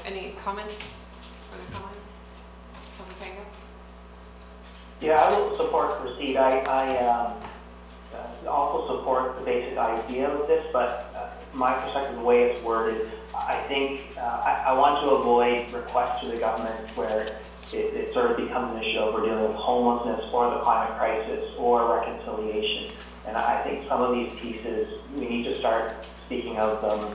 Any comments? Further comments? Councillor Panga? Yeah, I will support receipt. I also support the basic idea of this, but my perspective, the way it's worded, I think I want to avoid requests to the government where it sort of becomes an issue of we're dealing with homelessness or the climate crisis or reconciliation. And I think some of these pieces, we need to start speaking of them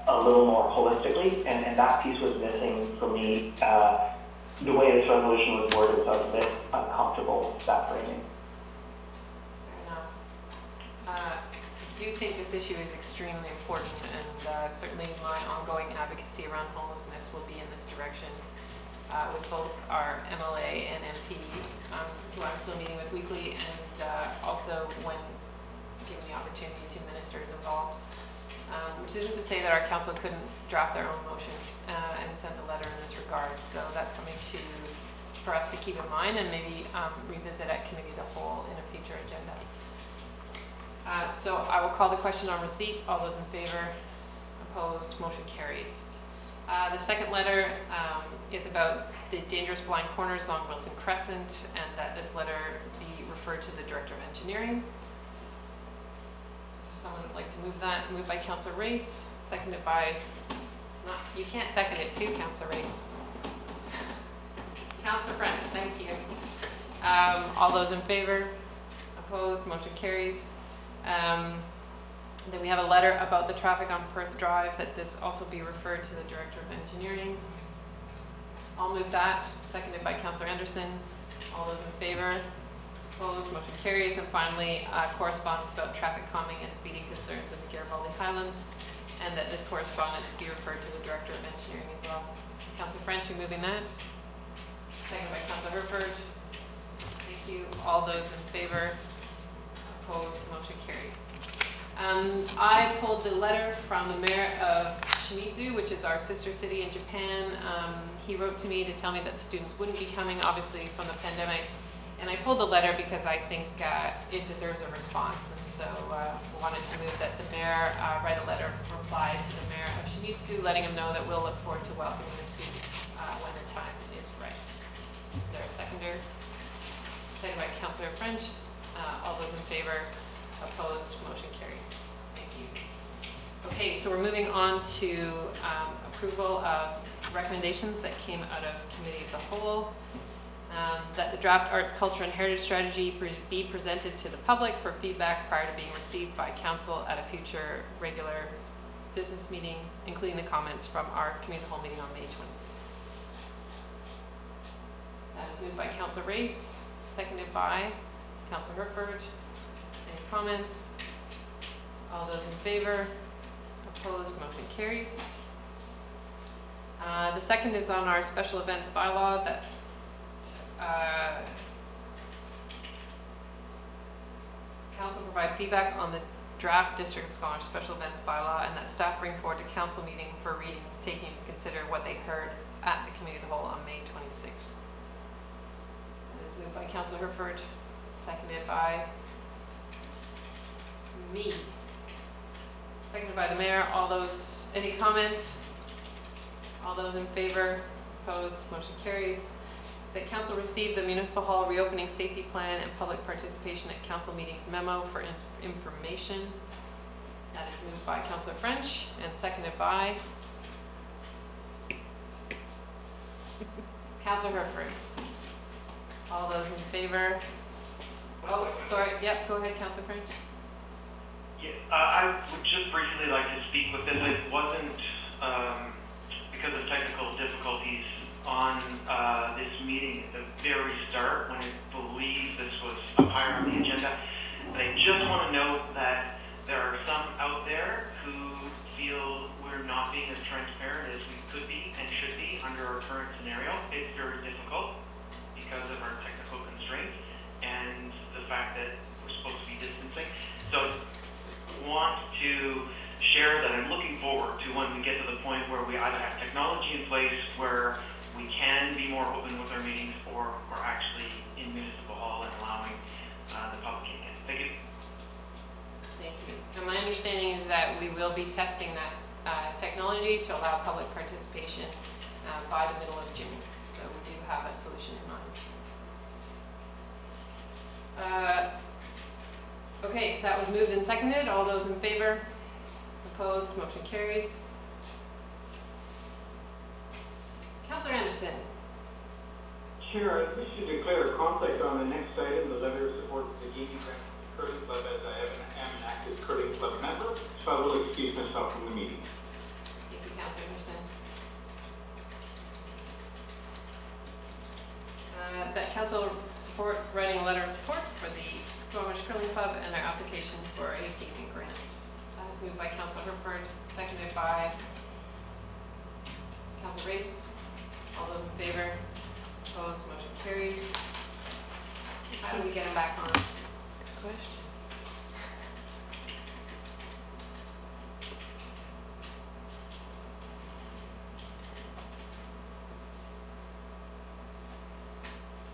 a little more holistically, and that piece was missing for me. The way this resolution was worded, so I was a bit uncomfortable with that framing. I do think this issue is extremely important, and certainly my ongoing advocacy around homelessness will be in this direction with both our MLA and MP, who I'm still meeting with weekly, and also when given the opportunity to ministers involved. Which isn't to say that our council couldn't draft their own motion and send a letter in this regard. So that's something for us to keep in mind and maybe revisit at committee of the whole in a future agenda. So I will call the question on receipt. All those in favor? Opposed? Motion carries. The second letter is about the dangerous blind corners along Wilson Crescent, and that this letter be referred to the Director of Engineering. Someone would like to move that. Moved by Councillor Race, seconded by, you can't second it too, Councillor Race. Councillor French, thank you. All those in favor? Opposed? Motion carries. Then we have a letter about the traffic on Perth Drive, that this also be referred to the Director of Engineering. I'll move that, seconded by Councillor Anderson. All those in favor? Opposed, motion carries. And finally, correspondence about traffic calming and speeding concerns in the Garibaldi Highlands, and that this correspondence be referred to the Director of Engineering as well. Councillor French, you moving that? Second by Councillor Herford. Thank you. All those in favor? Opposed, motion carries. I pulled the letter from the Mayor of Shimizu, which is our sister city in Japan. He wrote to me to tell me that the students wouldn't be coming, obviously, from the pandemic. And I pulled the letter because I think it deserves a response, and so wanted to move that the mayor write a letter of reply to the Mayor of Shimizu, letting him know that we'll look forward to welcoming the students when the time is right. Is there a seconder? Second by Councillor French. All those in favor? Opposed? Motion carries. Thank you. Okay, so we're moving on to approval of recommendations that came out of Committee of the Whole. That the draft Arts, Culture and Heritage Strategy be presented to the public for feedback prior to being received by Council at a future regular business meeting, including the comments from our Committee of the Whole meeting on May 26th. That is moved by Councillor Race, seconded by Councillor Herford. Any comments? All those in favor? Opposed? Motion carries. The second is on our special events bylaw that council provide feedback on the draft District of Squamish special events bylaw, and that staff bring forward to council meeting for readings, taking into consider what they heard at the committee of the whole on May 26th. It is moved by Councillor Herford, seconded by me. Seconded by the mayor. All those, any comments? All those in favor? Opposed? Motion carries. That council received the municipal hall reopening safety plan and public participation at council meetings memo for information. That is moved by Councillor French and seconded by Councillor Herford. All those in favor? Oh, sorry. Yep, go ahead, Councillor French. Yeah, I would just briefly like to speak with this. It wasn't because of technical difficulties on this meeting at the very start when I believe this was up higher on the agenda. But I just want to note that there are some out there who feel we're not being as transparent as we could be and should be under our current scenario. It's very difficult because of our technical constraints and the fact that we're supposed to be distancing. So I want to share that I'm looking forward to when we get to the point where we either have technology in place where we can be more open with our meetings, or we're actually in Municipal Hall and allowing the public in. Thank you. Thank you. And my understanding is that we will be testing that technology to allow public participation by the middle of June. So we do have a solution in mind. Okay, that was moved and seconded. All those in favor? Opposed? Motion carries. Councillor Anderson. Chair, I wish to declare a conflict on the next item, the letter of support for the Gaming Curling Club, as I am an active curling club member, so I will excuse myself from the meeting. Thank you, Councillor Anderson. That council support writing a letter of support for the Squamish Curling Club and their application for a gaming grant. That is moved by Councillor Herford, seconded by Councillor Race. All those in favor? Opposed? Motion carries. How do we get them back on? Good question.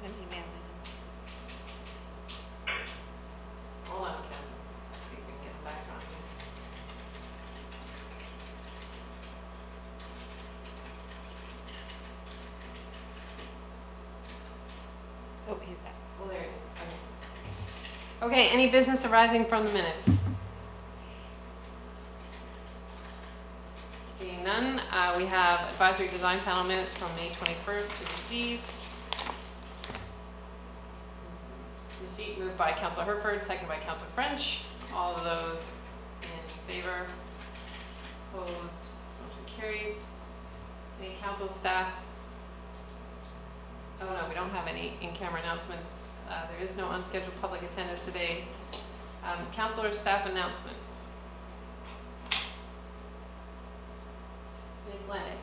I'm emailing Hold on, Council. Let's see if we can get them back on here. him. Oh, he's back. Well, there it is. Okay. Okay, any business arising from the minutes? Seeing none, we have advisory design panel minutes from May 21st to receive. Receipt moved by Councillor Herford, seconded by Councillor French. All of those in favor? Opposed? Motion carries. Any council staff? Oh no, we don't have any in-camera announcements. There is no unscheduled public attendance today. Councillor staff announcements. Ms. Lennon.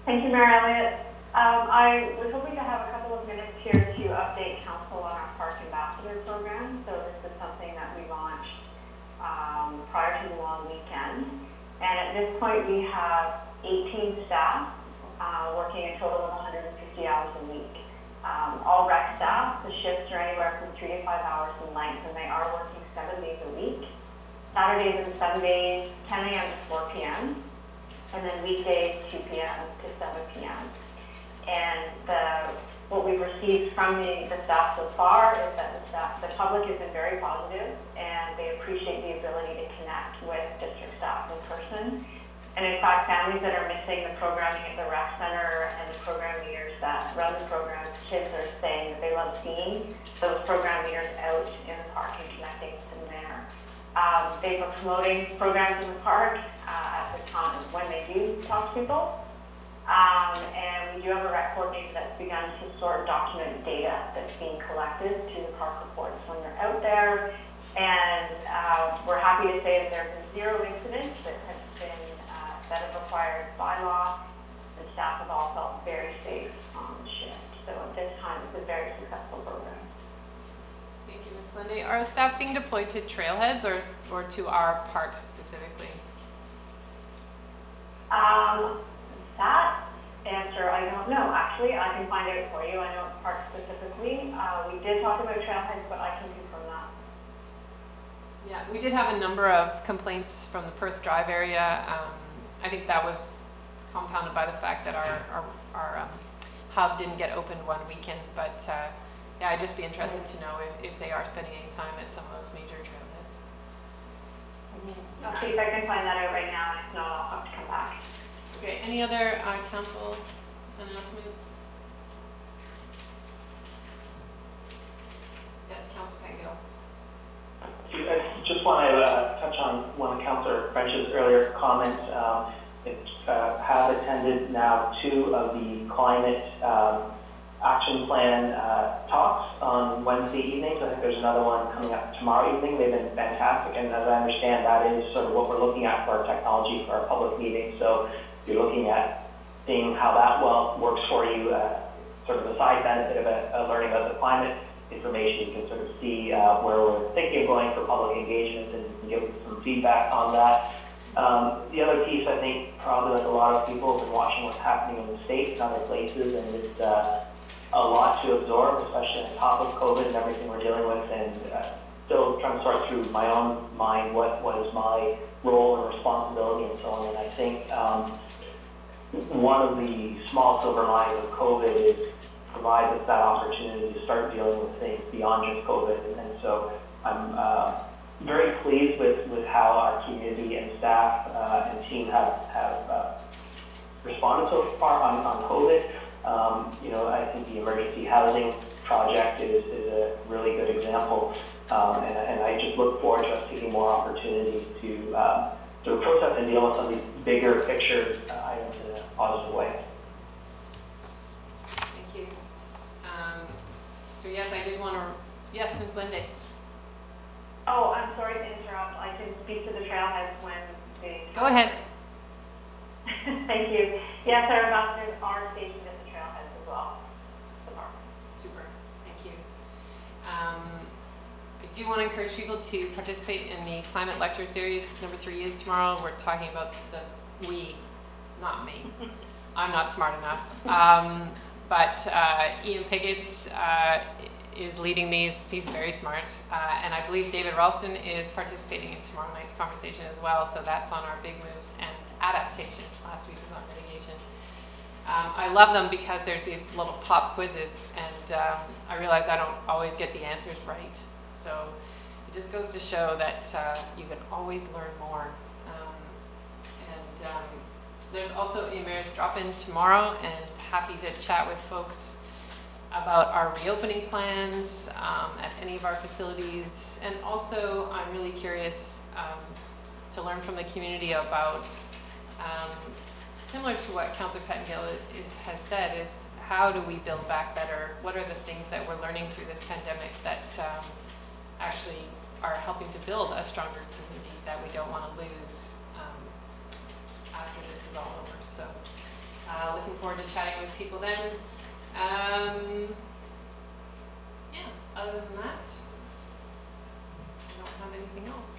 Thank you, Mayor Elliott. I was hoping to have a couple of minutes here to update council on our Park Ambassador program. So this is something that we launched prior to the long weekend. And at this point, we have 18 staff working a total of 150 hours a week. All rec staff, the shifts are anywhere from 3 to 5 hours in length, and they are working 7 days a week. Saturdays and Sundays, 10 a.m. to 4 p.m., and then weekdays, 2 p.m. to 7 p.m. And what we've received from the staff so far is that the public has been very positive, and they appreciate the ability to connect with district staff in person. And in fact, families that are missing the programming at the rec center and the program leaders that run the programs, kids are saying that they love seeing those program leaders out in the park and connecting with them there. They were promoting programs in the park at the time when they do talk to people. And we do have a rec coordinator that's begun to sort of document data that's being collected to the park reports when they're out there. And we're happy to say that there have been 0 incidents that have been that have required by law, and staff have all felt very safe on shift. So at this time, it's a very successful program. Thank you, Ms. Glende. Are staff being deployed to trailheads or to our parks specifically? That answer, I don't know. Actually, I can find out for you. I know it's parks specifically. We did talk about trailheads, but I can confirm that. Yeah, we did have a number of complaints from the Perth Drive area. I think that was compounded by the fact that our hub didn't get opened one weekend, but yeah, I'd just be interested to know if they are spending any time at some of those major trailheads. I'll see if I can find that out right now, and if not, I'll have to come back. Okay, any other council announcements? Yes, Councillor Pangill. I just want to touch on one of Councillor French's earlier comments. Have attended now 2 of the climate action plan talks on Wednesday evenings. I think there's another one coming up tomorrow evening. They've been fantastic, and as I understand, that is sort of what we're looking at for our technology for our public meetings. So if you're looking at seeing how that works for you, sort of a side benefit of learning about the climate information, you can sort of see where we're thinking of going for public engagements, and you can give some feedback on that. The other piece, I think, probably like a lot of people have been watching what's happening in the States and other places, and it's a lot to absorb, especially on top of COVID and everything we're dealing with, and still trying to sort through my own mind what is my role and responsibility and so on. And I think one of the small silver linings of COVID is provides us that opportunity to start dealing with things beyond just COVID. And so I'm very pleased with how our community and staff and team have responded so far on COVID. You know, I think the emergency housing project is a really good example, and I just look forward to us taking more opportunities to process and deal with some of these bigger picture items in a positive way. Thank you. So yes, I did want to. Yes, Ms. Glende. Oh, I'm sorry to interrupt. I can speak to the trailheads when they... Go ahead. Thank you. Yes, our ambassadors are stationed at the trailheads as well. Super. Thank you. I do want to encourage people to participate in the climate lecture series. Number 3 is tomorrow. We're talking about not me. I'm not smart enough. But Ian Piggott's is leading these. He's very smart. And I believe David Ralston is participating in tomorrow night's conversation as well. So that's on our big moves and adaptation. Last week was on mitigation. I love them because there's these little pop quizzes, and I realize I don't always get the answers right. So it just goes to show that you can always learn more. There's also a mayor's drop-in tomorrow, and happy to chat with folks about our reopening plans at any of our facilities. And also, I'm really curious to learn from the community about, similar to what Councillor Pettengill has said, is how do we build back better? What are the things that we're learning through this pandemic that actually are helping to build a stronger community that we don't want to lose after this is all over. So looking forward to chatting with people then. Yeah, other than that, I don't have anything else.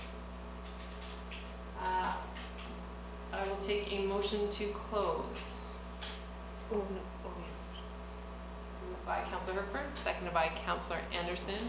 I will take a motion to close. Moved by Councillor Herford, seconded by Councillor Anderson.